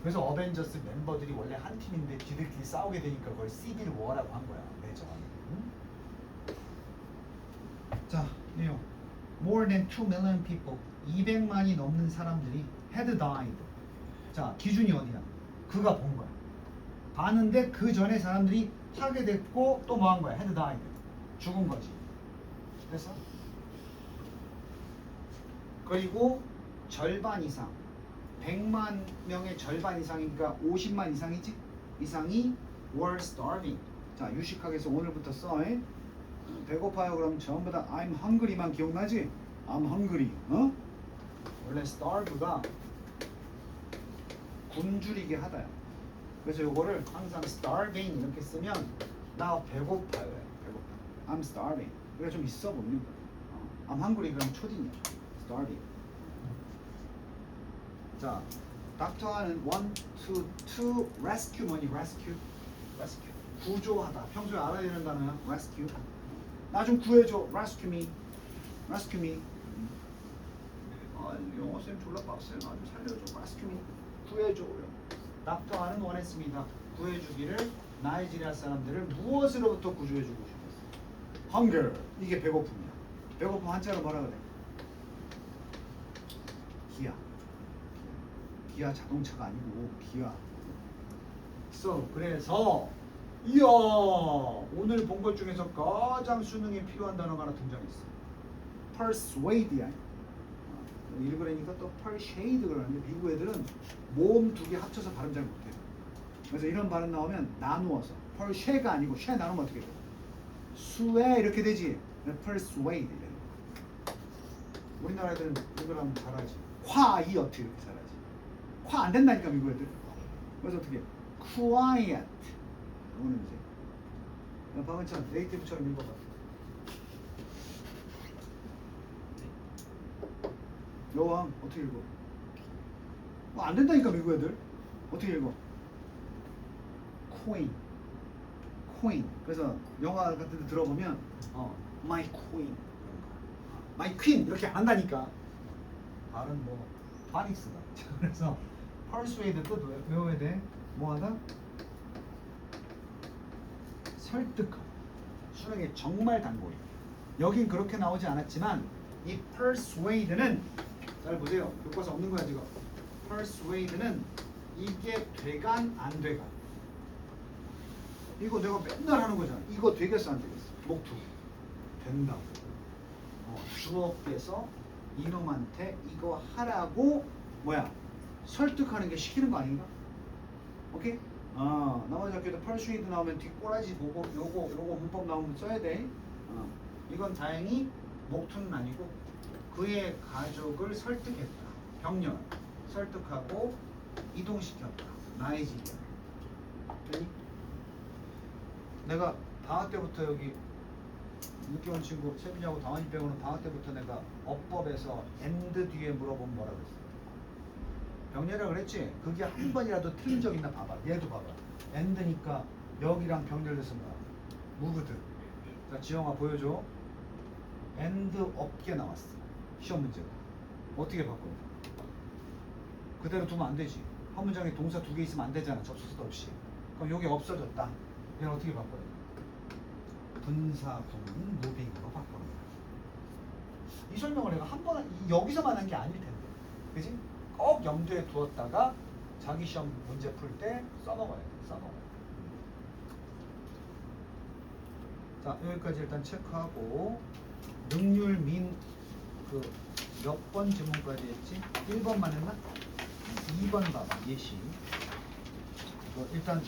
Speaker 1: 그래서 어벤져스 멤버들이 원래 한 팀인데 지들끼리 싸우게 되니까 그걸 시빌 워라고 한 거야. 내전. 자, 내용. More than 2 million people. 200만이 넘는 사람들이 had died. 자, 기준이 어디야? 그가 본 거야. 봤는데 그 전에 사람들이 파괴됐고 또 뭐 한 거야? had died. 죽은 거지. 됐어? 그리고 절반 이상 100만 명의 절반 이상이니까 50만 이상이지? 이상이 were starving. 자, 유식학에서 오늘부터 써. 배고파요. 그럼 전부 다 I'm hungry만 기억나지? I'm hungry. 어? 원래 starve가 굶주리게 하다요. 그래서 요거를 항상 starving 이렇게 쓰면 나 배고파요. 배고파. I'm starving. 그래 좀 있어 보이는 거야. I'm hungry 그럼 초딩이야. starving. 자, 닥터하는 1, 2, rescue 뭐니? rescue. 구조하다. 평소에 알아야 되는 단어야. rescue. 나 좀 구해줘. rescue me. rescue me. 아, 영어 쌤 졸라 빡세요. 나 좀 살려줘. rescue me. 구해줘요. 닥터하는 원했습니다. 구해주기를 나이지리아 사람들을 무엇으로부터 구조해주고 싶었어? hunger. 이게 배고픔이야. 배고픔 한자로 뭐라 그래? 기아. 기아 자동차가 아니고 기아. 그래서 이야 오늘 본 것 중에서 가장 수능에 필요한 단어가 하나 등장했어. persuade야. 읽으려니까 또 persuade 그러는데 미국 애들은 모음 두 개 합쳐서 발음 잘 못해요. 그래서 이런 발음 나오면 나누어서 persuade가 아니고 쉐 나누면 어떻게 돼? 수에 이렇게 되지. persuade. 우리나라 애들은 이걸 하면 잘하지. 화이 어떻게 이렇게 잘하지. 화 안 된다니까 미국 애들. 그래서 어떻게 해? quiet. 이거는 이제 방금처럼 네이티브처럼 읽어봐. 여왕 어떻게 읽어? 안 된다니까 미국 애들. 어떻게 읽어? queen. 그래서 영화 같은 데 들어보면 my queen, my queen 이렇게 안 한다니까. 발은 뭐 파닉스다. 그래서 persuade 또 외워야 돼. 뭐 하다? 설득하다. 수능에 정말 단골이에요. 여긴 그렇게 나오지 않았지만 이 persuade는 잘 보세요. 교과서 없는 거야 지금. persuade는 이게 되간 안 되간. 이거 내가 맨날 하는 거잖아. 이거 되겠어 안 되겠어? 목투 된다고. 주어께서 이놈한테 이거 하라고 뭐야 설득하는 게 시키는 거 아닌가? 오케이? 나머지 학교도 persuade 나오면 뒷꼬라지 보고 요거 문법 나오면 써야 돼. 이건 다행히 목투는 아니고 그의 가족을 설득했다. 병렬 설득하고 이동시켰다. 나이지리아. 되니? 내가 방학 때부터 여기 늦게 온 친구 세빈이하고 다원이 빼고는 방학 때부터 내가 어법에서 and 뒤에 물어보면 뭐라고 했어? 병렬이라고 그랬지? 그게 한 번이라도 틀린 적 있나 봐봐. 얘도 봐봐. and니까 여기랑 병렬돼서 뭐야? 무브드. 자 지영아 보여줘. and 없게 나왔어. 시험 문제가. 어떻게 바꿔요? 그대로 두면 안 되지. 한 문장에 동사 두 개 있으면 안 되잖아. 접수사도 없이. 그럼 여기 없어졌다. 얘는 어떻게 바꿔요? 분사구문 무빙으로 바꾸는 거야. 이 설명을 내가 한 번 여기서만 한 게 아닐 텐데. 그지? 꼭 염두에 두었다가 자기 시험 문제 풀 때 써먹어야 돼. 써먹어야 돼. 자 여기까지 일단 체크하고 능률 민 그 몇 번 지문까지 했지? 1번만 했나? 2번 봐봐. 예시. 일단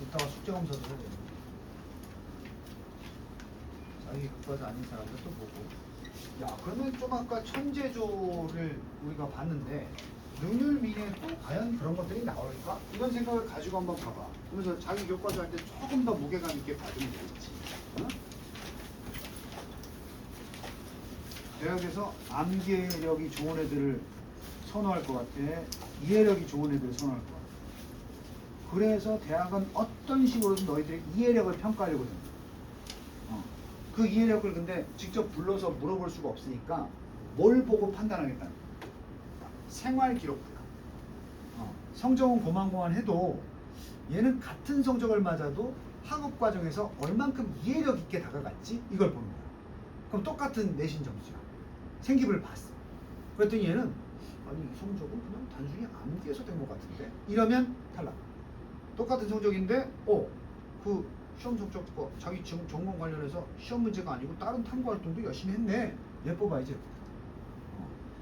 Speaker 1: 이따가 숙제 검사도 해야 돼. 자기 교과서 아닌 사람들 또 보고. 야 그러면 좀 아까 천재조를 우리가 봤는데 능률 미에 또 과연 그런 것들이 나올까? 이런 생각을 가지고 한번 봐봐. 그러면서 자기 교과서 할 때 조금 더 무게감 있게 받으면 되겠지. 어? 대학에서 암기력이 좋은 애들을 선호할 것 같아. 이해력이 좋은 애들을 선호할 것 같아. 그래서 대학은 어떤 식으로든 너희들의 이해력을 평가하려고 합니다. 그 이해력을 근데 직접 불러서 물어볼 수가 없으니까 뭘 보고 판단하겠다는 거야? 생활 기록부야. 성적은 고만고만 해도 얘는 같은 성적을 맞아도 학업 과정에서 얼만큼 이해력 있게 다가갔지? 이걸 보는 거야. 그럼 똑같은 내신 점수야. 생기부를 봤어. 그랬더니 얘는 아니 이 성적은 그냥 단순히 암기해서 된 것 같은데? 이러면 탈락. 똑같은 성적인데 그 시험 성적과 자기 전공 관련해서 시험 문제가 아니고 다른 탐구 활동도 열심히 했네. 예뻐봐야지.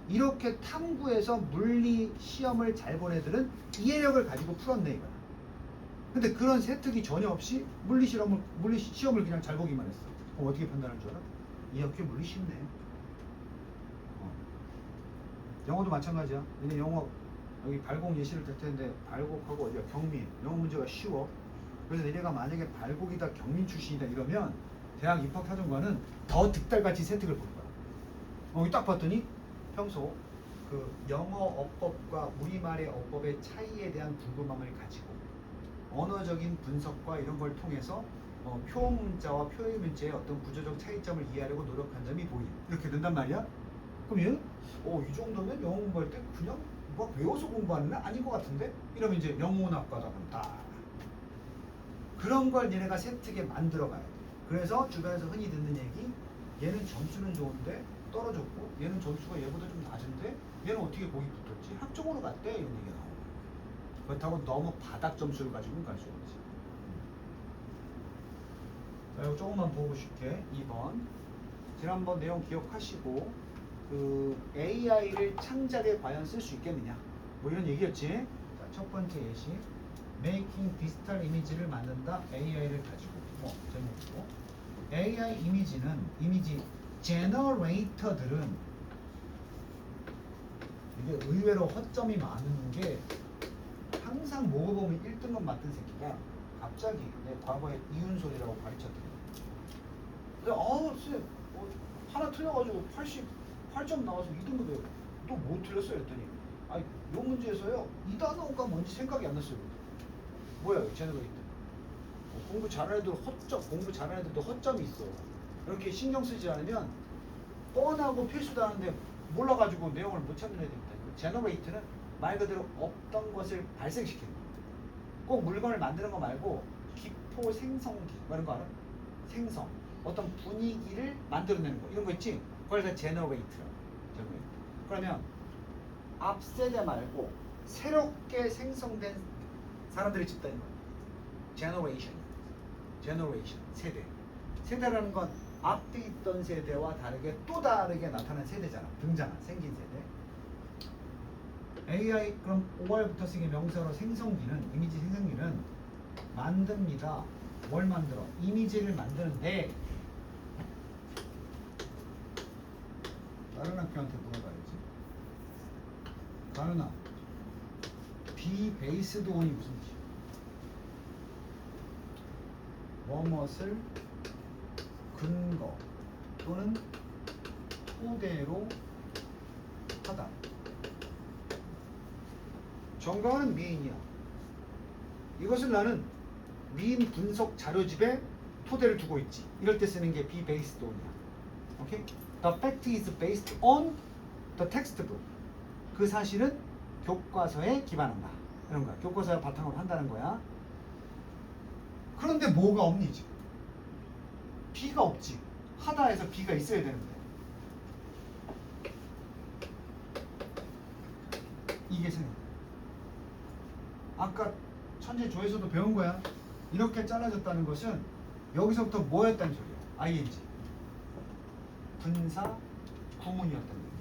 Speaker 1: 이렇게 탐구해서 물리 시험을 잘 본 애들은 이해력을 가지고 풀었네 이거야. 근데 그런 세특이 전혀 없이 물리 시험을 그냥 잘 보기만 했어. 그럼 어떻게 판단할 줄 알아? 이 학교 물리 쉽네. 영어도 마찬가지야. 얘네 영어 여기 발곡 예시를 들 텐데 발곡하고 어디야 경민 영어 문제가 쉬워. 그래서 얘네가 만약에 발곡이다 경민 출신이다 이러면 대학 입학 사정관은 더 득달같이 세특을 볼 거야. 딱 봤더니 평소 그 영어 어법과 우리말의 어법의 차이에 대한 궁금함을 가지고 언어적인 분석과 이런 걸 통해서 표어 문자와 표의 문자의 어떤 구조적 차이점을 이해하려고 노력한 점이 보임. 이렇게 된단 말이야. 그럼 얘는 이 정도면 영어 공부할 때 그냥 막 외워서 공부하는 애 아닌 것 같은데? 이러면 이제 영문학과다 간다. 그런 걸 얘네가 세특에 만들어 가야 돼. 그래서 주변에서 흔히 듣는 얘기, 얘는 점수는 좋은데 떨어졌고 얘는 점수가 얘보다 좀 낮은데 얘는 어떻게 거기 붙었지? 학종으로 갔대 이런 얘기가 나오고. 그렇다고 너무 바닥 점수를 가지고는 갈 수 없지. 자, 이거 조금만 보고 쉽게 2번. 지난번 내용 기억하시고 그 AI를 창작에 과연 쓸 수 있겠느냐 뭐 이런 얘기였지. 자, 첫 번째 예시 Making 디지털 이미지를 만든다 AI를 가지고 제목이고 AI 이미지는 이미지 제너레이터들은 이게 의외로 허점이 많은 게 항상 먹어보면 1등급 맡은 새끼가 갑자기 내 과거에 이윤솔이라고 가르쳤거든. 쌤 하나 틀려가지고 88점 나와서 2등급이에요. 너 뭐 틀렸어요? 했더니 아니 요 문제에서요 이 단어가 뭔지 생각이 안 났어요. 뭐야 제너레이터. 공부 잘하는 애들 공부 잘하는 애들도 허점이 있어. 이렇게 신경 쓰지 않으면 뻔하고 필수도 하는데 몰라가지고 내용을 못 찾는 애들 있다. 제너레이터는 말 그대로 없던 것을 발생시키는 거야. 꼭 물건을 만드는 거 말고 기포 생성기 이런 거 알아? 생성 어떤 분위기를 만들어내는 거 이런 거 있지? 그걸 다 제너레이터라고. 그러면 앞 세대 말고 새롭게 생성된 사람들이 집단인 거야. 제너레이션 세대. 세대라는 건 앞에 있던 세대와 다르게 또 다르게 나타난 세대잖아. 등장한 생긴 세대. AI 그럼 5월부터 쓰기 명사로 생성기는 이미지 생성기는 만듭니다. 뭘 만들어? 이미지를 만드는데 다른 학교한테 물어봐야지. 가은아, be based on이 무슨 뜻이야? 무엇을 근거 또는 토대로 하다. 정강은 미인이야. 이것을 나는 미인 분석 자료집에 토대를 두고 있지. 이럴 때 쓰는 게 be based on이야. 오케이? The fact is based on the textbook. 그 사실은 교과서에 기반한다. 이런 거야. 교과서에 바탕으로 한다는 거야. 그런데 뭐가 없니 지금? B가 없지. 하다에서 B가 있어야 되는데. 이게 생각. 아까 천재 조에서도 배운 거야. 이렇게 잘라졌다는 것은 여기서부터 뭐였다는 소리야? ing. 분사 구문이었다는 얘기야.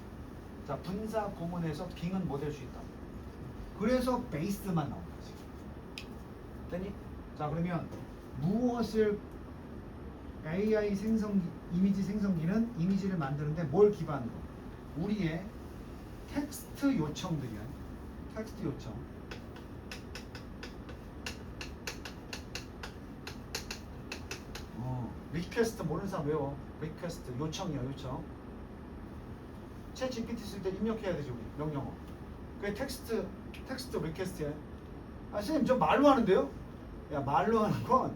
Speaker 1: 자, 분사 구문에서 빙은 뭐 될 수 있다. 그래서 베이스만 나온 거지. 됐니? 자, 그러면 무엇을 AI 생성기, 이미지 생성기는 이미지를 만드는데 뭘 기반으로? 우리의 텍스트 요청들이야. 텍스트 요청. 리퀘스트 모르는 사람 외워. 리퀘스트 요청이야 요청. 챗 GPT 쓸 때 입력해야 되지 우리 명령어. 그게 텍스트 리퀘스트야. 아 선생님 저 말로 하는데요? 야 말로 하는 건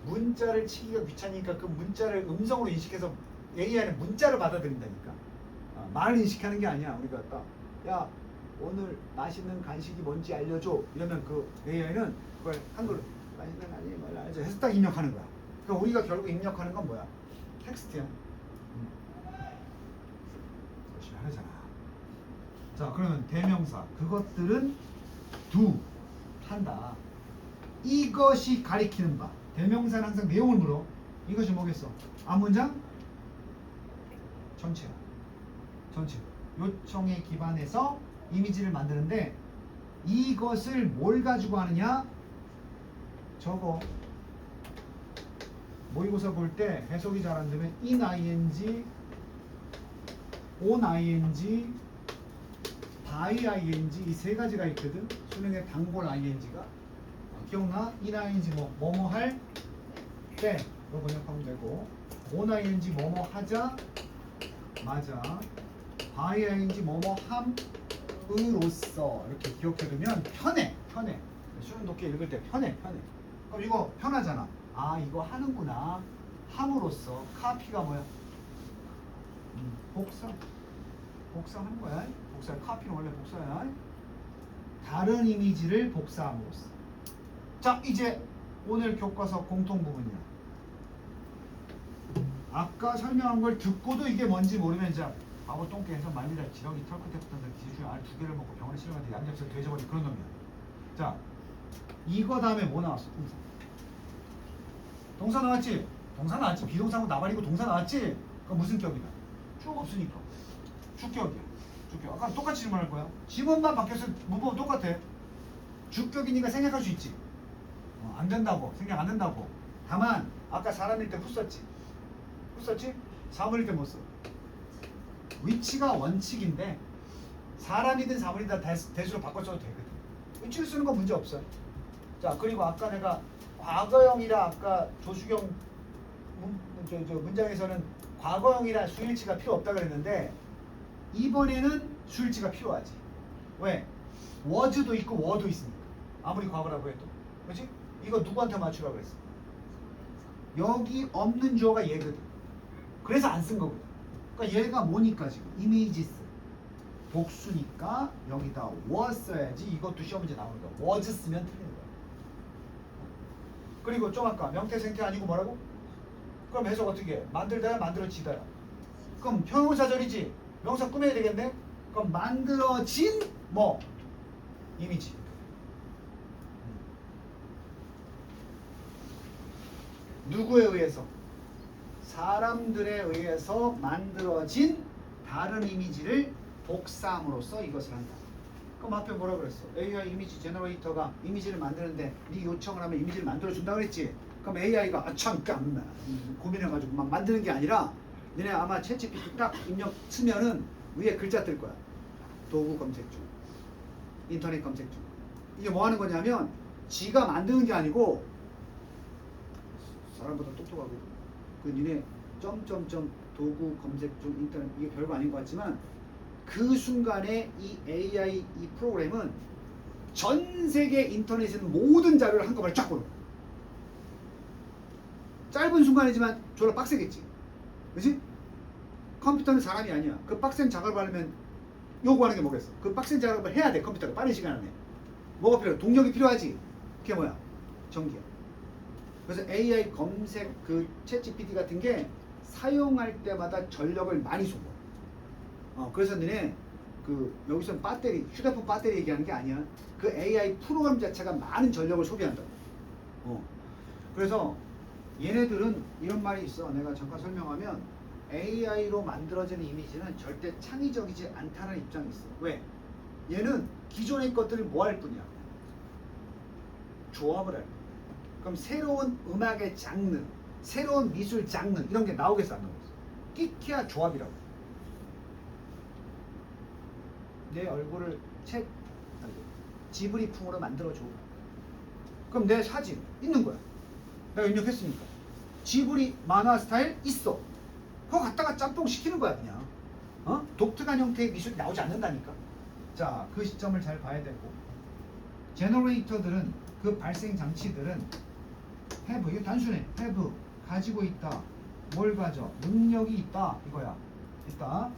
Speaker 1: 문자를 치기가 귀찮으니까 그 문자를 음성으로 인식해서 AI는 문자를 받아들인다니까. 말을 인식하는 게 아니야. 우리가 딱 야 오늘 맛있는 간식이 뭔지 알려줘 이러면 그 AI는 그걸 한글로 맛있는 간식이 뭔지 알려줘 해서 딱 입력하는 거야. 그러니까 우리가 결국 입력하는 건 뭐야? 텍스트야. 열심히 하잖아. 자 그러면 대명사 그것들은 한다. 이것이 가리키는 바 대명사는 항상 내용을 물어. 이것이 뭐겠어? 앞문장? 전체야. 전체. 요청에 기반해서 이미지를 만드는데 이것을 뭘 가지고 하느냐? 저거 모의고사 볼 때 해석이 잘 안 되면 in ing, on ing, by ing 이 세 가지가 있거든. 수능에 단골 ing가 기억나? in ing 뭐뭐 할 때 이거 번역하면 되고 on ing 뭐뭐 하자 맞아 by ing 뭐뭐 함으로써 이렇게 기억해두면 편해. 수능 독해 읽을 때 편해. 그럼 이거 편하잖아. 아 이거 하는구나. 함으로써 카피가 뭐야? 복사하는 거야. 카피는 원래 복사야. 다른 이미지를 복사함으로써. 자 이제 오늘 교과서 공통 부분이야. 아까 설명한 걸 듣고도 이게 뭔지 모르면 이제 바보 똥개 해서 말리다 지렁이 털 끝에 붙은 기준에 알 2개를 먹고 병원에 실려갔는데 양념살 돼져버린 그런 놈이야. 자 이거 다음에 뭐 나왔어? 동사 나왔지? 비동사하고 나발이고 동사 나왔지? 그럼 무슨 격이다? 쭉 없으니까 주격이야. 아까 똑같이 질문할 거야. 지문만 바뀌었을 문법은 똑같아. 주격이니까 생략할 수 있지. 안 된다고 생략 안 된다고. 다만 아까 사람일 때 썼지? 사물일 때 못 써. 위치가 원칙인데 사람이든 사물이든 대수로 바꿔 써도 되거든. 위치를 쓰는 건 문제 없어. 자 그리고 아까 내가 과거형이라 아까 조수경 문장에서는 과거형이라 수일치가 필요 없다 그랬는데 이번에는 수일치가 필요하지. 왜? was도 있고 were도 있으니까. 아무리 과거라고 해도. 그렇지? 이거 누구한테 맞추라고 그랬어? 여기 없는 주어가 얘거든. 그래서 안 쓴 거거든. 그러니까 얘가 뭐니까 지금 이미지스 복수니까 여기다 was 써야지. 이것도 시험 문제 나오는 거야. was 쓰면 틀리는 거야. 그리고 좀 아까 명태 생태 아니고 뭐라고? 그럼 해석 어떻게 해? 만들다야 만들어지다야. 그럼 형용사절이지. 명사 꾸며야 되겠네. 그럼 만들어진 뭐 이미지. 누구에 의해서? 사람들에 의해서 만들어진 다른 이미지를 복사함으로써 이것을 한다. 그럼 앞에 뭐라 그랬어? AI 이미지 제너레이터가 이미지를 만드는데 네 요청을 하면 이미지를 만들어준다 그랬지? 그럼 AI가 잠깐만 고민해가지고 막 만드는 게 아니라 너네 아마 챗GPT 딱 입력 치면은 위에 글자 뜰 거야. 도구 검색 중, 인터넷 검색 중. 이게 뭐 하는 거냐면 지가 만드는 게 아니고 사람보다 똑똑하고 그 니네 점점점 도구 검색 중 인터넷 이게 별거 아닌 것 같지만 그 순간에 이 AI 이 프로그램은 전 세계 인터넷에 있는 모든 자료를 한꺼번에 쫙 보는 거야. 짧은 순간이지만 졸라 빡세겠지. 그치? 컴퓨터는 사람이 아니야. 그 빡센 작업을 하려면 요구하는 게 뭐겠어? 그 빡센 작업을 해야 돼. 컴퓨터가 빠른 시간 안에. 뭐가 필요해? 동력이 필요하지. 그게 뭐야? 전기야. 그래서 AI 검색 그 챗GPT 같은 게 사용할 때마다 전력을 많이 쏟아. 그래서 너네 그 여기서 배터리, 휴대폰 배터리 얘기하는 게 아니야. 그 AI 프로그램 자체가 많은 전력을 소비한다고. 그래서 얘네들은 이런 말이 있어. 내가 잠깐 설명하면 AI로 만들어지는 이미지는 절대 창의적이지 않다는 입장이 있어. 왜? 얘는 기존의 것들을 뭐 할 뿐이야? 조합을 할 뿐이야. 그럼 새로운 음악의 장르, 새로운 미술 장르 이런 게 나오겠어 안 나오겠어? 끼케야 조합이라고. 내 얼굴을 지브리풍으로 만들어줘. 그럼 내 사진 있는 거야. 내가 입력했으니까. 지브리 만화 스타일 있어. 그거 갖다가 짬뽕 시키는 거야 그냥. 독특한 형태의 미술이 나오지 않는다니까. 자, 그 시점을 잘 봐야 되고. 제너레이터들은 그 발생 장치들은 have, 이게 단순해. have, 가지고 있다. 뭘 가져? 능력이 있다. 이거야. 있다.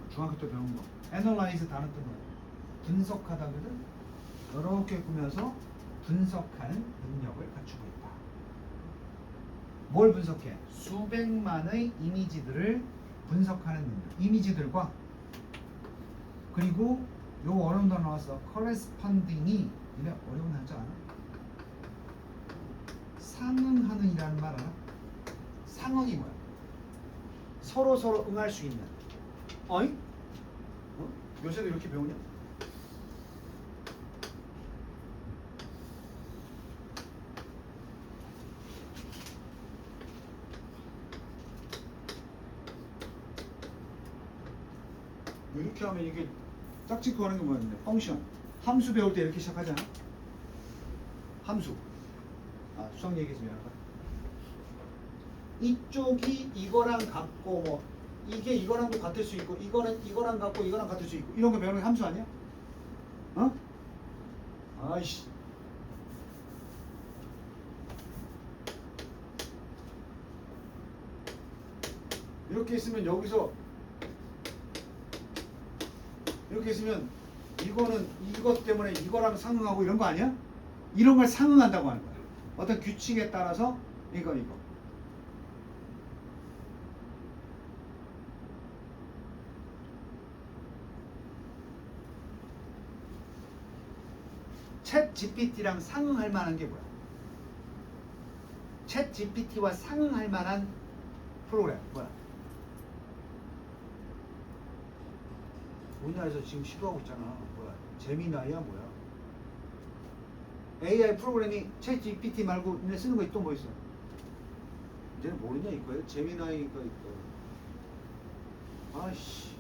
Speaker 1: 중학교 때 배운 거. analyze 다른 뜻은 분석하다거든. 이렇게 꾸며서 분석하는 능력을 갖추고 있다. 뭘 분석해? 수백만의 이미지들을 분석하는 능력. 이미지들과 그리고 요 어려운 단어 나왔어. corresponding이 이래 어려운 한자 않아? 상응하는이라는 말 알아? 상응이 뭐야? 서로 응할 수 있는. 어이? 요새도 이렇게 배우냐? 이렇게 하면 이게 짝짓고 하는 게 뭐였는데? 펑션. 함수 배울 때 이렇게 시작하잖아. 함수. 수학 얘기 좀 해봐. 이쪽이 이거랑 같고 뭐 이게 이거랑도 같을 수 있고 이거는 이거랑 같고 이거랑 같을 수 있고 이런 거 배우는 게 함수 아니야? 어? 아이씨. 이렇게 있으면 여기서 이렇게 있으면 이거는 이것 때문에 이거랑 상응하고 이런 거 아니야? 이런 걸 상응한다고 하는 거야. 어떤 규칙에 따라서 이거 챗 GPT랑 상응할 만한 게 뭐야? 챗 GPT와 상응할 만한 프로그램 뭐야? 우리나라에서 지금 시도하고 있잖아. 뭐야? 제미나이야 뭐야? AI 프로그램이 챗 GPT 말고 얘네 쓰는 거 또 뭐 있어? 이제는 모르냐 이거야? 제미나이가 있고. 아씨.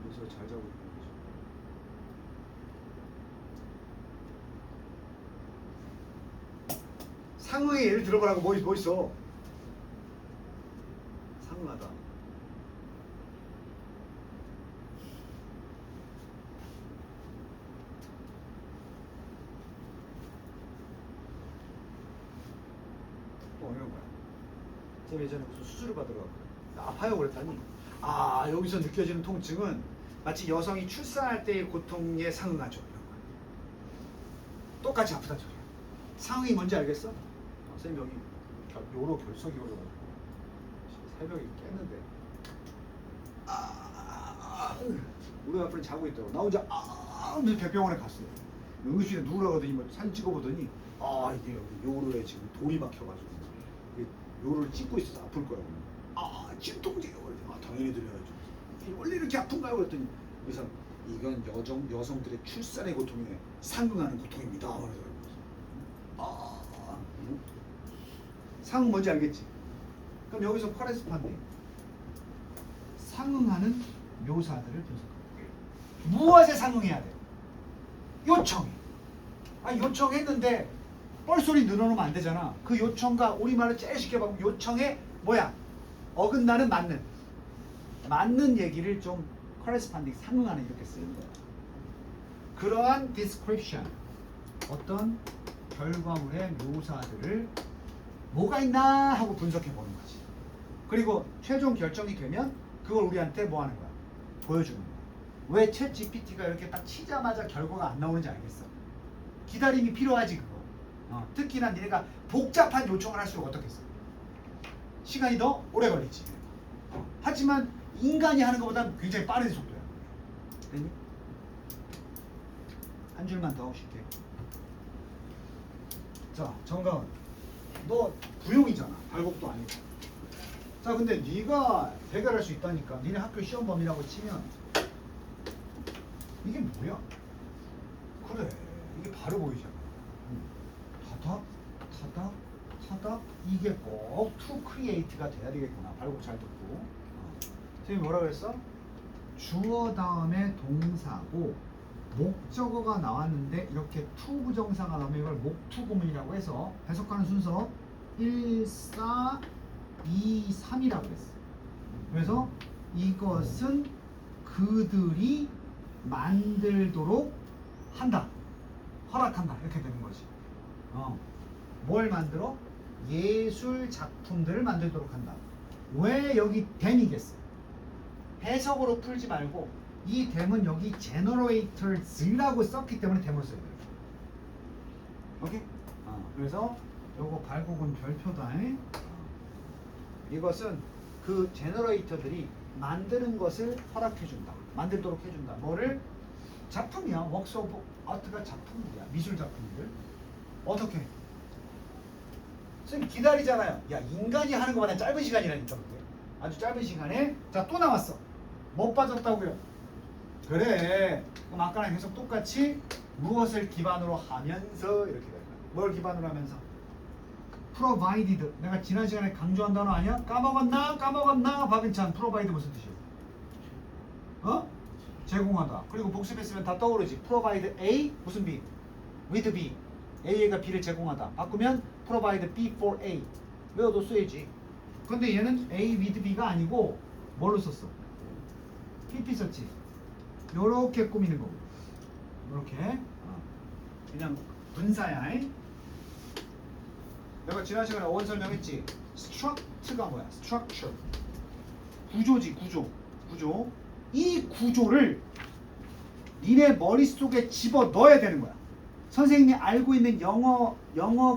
Speaker 1: 여기서 잘 자고 있는 거지. 상응의 예를 들어보라고 뭐 있어? 상응하다. 이런 거야. 제가 예전에 무슨 수술을 받으러 갔거든. 아파요 그랬더니 여기서 느껴지는 통증은 마치 여성이 출산할 때의 고통에 상응하죠. 이런 거야. 똑같이 아프다는 소리야. 상응이 뭔지 알겠어? 선생님 여기 요로 결석이 올라가지고 새벽에 깼는데 우리 앞으로 자고 있더라고. 나 혼자 대병원에 갔어요. 응급실에 누우라고 하더니 뭐 사진 찍어보더니 이게 여기 요로에 지금 돌이 막혀가지고 요로를 찢고 있어서 아플 거라고. 진통제요. 당연히 드려야죠. 원래 이렇게 아픈가요? 그랬더니 의사 이건 여성들의 출산의 고통에 상응하는 고통입니다. 상응 뭔지 알겠지? 그럼 여기서 커레스판딩 상응하는 묘사들을 분석합니다. 무엇에 상응해야 돼? 요청이. 요청했는데 뻘소리 늘어놓으면 안 되잖아. 그 요청과 우리말을 제일 쉽게 보면 요청에 뭐야? 어긋나는 맞는 얘기를 좀 커레스판딩 상응하는 이렇게 쓰는 거야. 그러한 description 어떤 결과물의 묘사들을 뭐가 있나 하고 분석해 보는 거지. 그리고 최종 결정이 되면 그걸 우리한테 뭐 하는 거야? 보여주는 거야. 왜 챗 GPT가 이렇게 딱 치자마자 결과가 안 나오는지 알겠어? 기다림이 필요하지 그거. 특히나 니네가 복잡한 요청을 할수록 어떻겠어? 시간이 더 오래 걸리지. 하지만 인간이 하는 것보다 굉장히 빠른 속도야. 됐니? 한 줄만 더 쉽게. 자, 정가은, 너 부용이잖아. 발곡도 아니고. 자, 근데 네가 해결할 수 있다니까. 니네 학교 시험 범위라고 치면 이게 뭐야? 그래, 이게 바로 보이잖아. 타닥 이게 꼭 to create가 돼야 되겠구나. 발곡 잘 듣고. 선생님이 뭐라 그랬어? 주어 다음에 동사고 목적어가 나왔는데 이렇게 to 부정사가 나오면 이걸 목투 구문이라고 해서 해석하는 순서 1, 4, 2, 3이라고 했어. 그래서 이것은 그들이 만들도록 한다. 허락한다. 이렇게 되는 거지. 뭘 만들어? 예술 작품들을 만들도록 한다. 왜 여기 then이겠어? 해석으로 풀지 말고 이 then은 여기 generators라고 썼기 때문에 then으로 써야 돼요. 오케이? 그래서 요거 발곡은 별표다. 이것은 그 제너레이터들이 만드는 것을 허락해준다. 만들도록 해준다. 뭐를? 작품이야. 웍스 오브 아트가 작품이야. 미술 작품들. 어떻게? 선생님 기다리잖아요. 야 인간이 하는 것보다 짧은 시간이라니까 그게. 아주 짧은 시간에. 자 또 나왔어. 뭐 빠졌다고요? 그래. 그럼 아까랑 계속 똑같이 무엇을 기반으로 하면서 이렇게 된다. 뭘 기반으로 하면서? provided. 내가 지난 시간에 강조한 단어 아니야? 까먹었나? 박은찬. provide 무슨 뜻이야? 어? 제공하다. 그리고 복습했으면 다 떠오르지. provide A 무슨 B? with B. A가 B를 제공하다. 바꾸면 provide B for A. 외워뒀어야지. 근데 얘는 A with B가 아니고 뭘로 썼어? PP 썼지. 요렇게 꾸미는 거고. 요렇게. 그냥 분사야. 내가 지난 시간에 어원 설명했지. structure가 뭐야? structure. 구조지, 구조. 이 구조를 니네 머릿속에 집어 넣어야 되는 거야. 선생님이 알고 있는 영어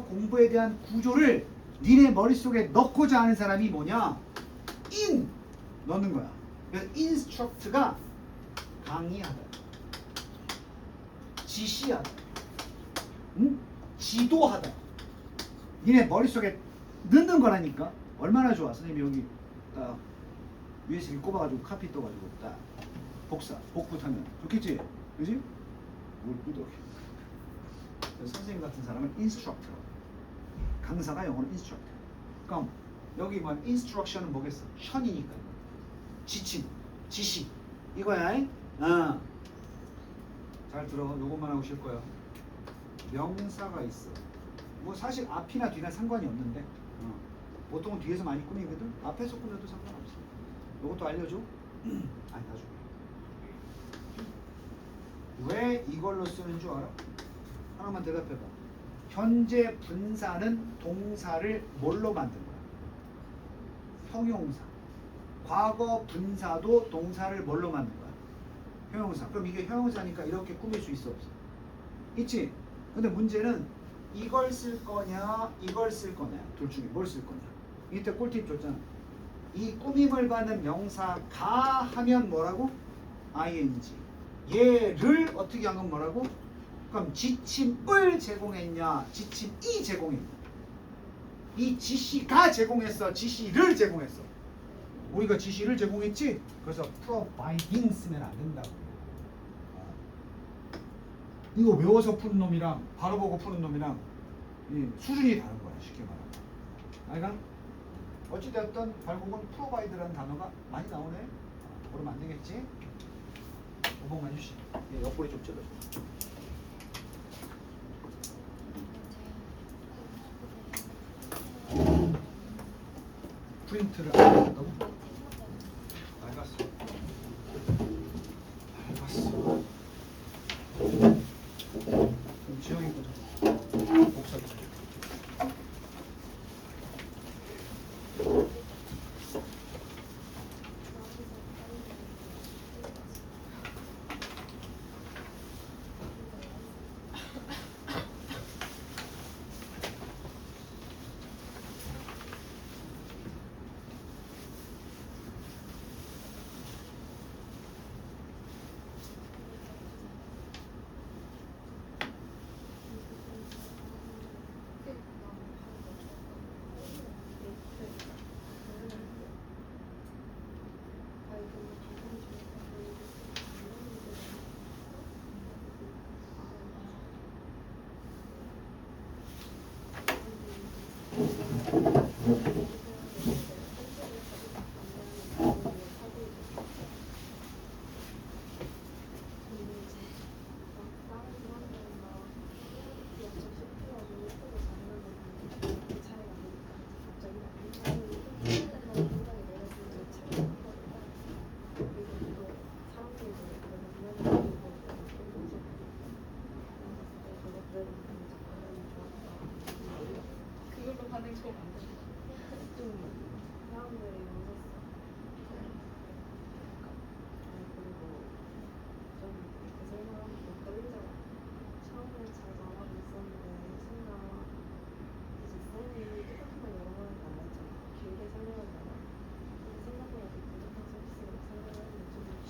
Speaker 1: 공부에 대한 구조를 니네 머릿속에 넣고자 하는 사람이 뭐냐? 넣는 거야. 그래서 instruct가 강의하다, 지시하다, 지도하다. 니네 머릿속에 넣는 거라니까. 얼마나 좋아. 선생님이 여기 딱 USB 꼽아가지고 카피 떠가지고 딱 복붙하면 좋겠지? 그지? 뭘 뜯어. 선생님 같은 사람은 instructor. 강사가 영어로 instructor. 그럼 여기 뭐 instruction은 뭐겠어? 션이니까. 지침, 지시 이거야. 잘 들어. 요것만 하고 쉴 거야. 명사가 있어. 뭐 사실 앞이나 뒤나 상관이 없는데 보통은 뒤에서 많이 꾸미거든. 앞에서 꾸며도 상관없어. 요것도 알려줘? 아니 나중에. 왜 이걸로 쓰는 줄 알아? 하나만 대답해봐. 현재 분사는 동사를 뭘로 만든 거야? 형용사. 과거 분사도 동사를 뭘로 만든 거야? 형용사. 그럼 이게 형용사니까 이렇게 꾸밀 수 있어 없어? 있지? 근데 문제는 이걸 쓸 거냐 이걸 쓸 거냐 둘 중에 뭘 쓸 거냐. 이때 꿀팁 줬잖아. 이 꾸밈을 받는 명사가 하면 뭐라고? ing. 얘를 어떻게 한 건 뭐라고? 그럼 지침을 제공했냐 지침이 제공했냐. 이 지시가 제공했어 지시를 제공했어. 우리가 지시를 제공했지. 그래서 providing 쓰면 안 된다고. 이거 외워서 푸는 놈이랑 바로 보고 푸는 놈이랑 수준이 다른 거야. 쉽게 말하면. 알가? 어찌되었든 결국은 provide라는 단어가 많이 나오네. 그러면 안 되겠지? 5번만 주시. 옆구리 좀 찔러줘. 프린트를 안 했다고? 알겠어. 그럼 지영이 거죠. 복사기.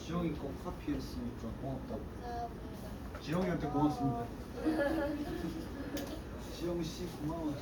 Speaker 2: 지영이 거 카피했으니까 고맙다고.
Speaker 3: 감사합니다.
Speaker 2: 지영이한테 고맙습니다. 지영 씨 고마워요.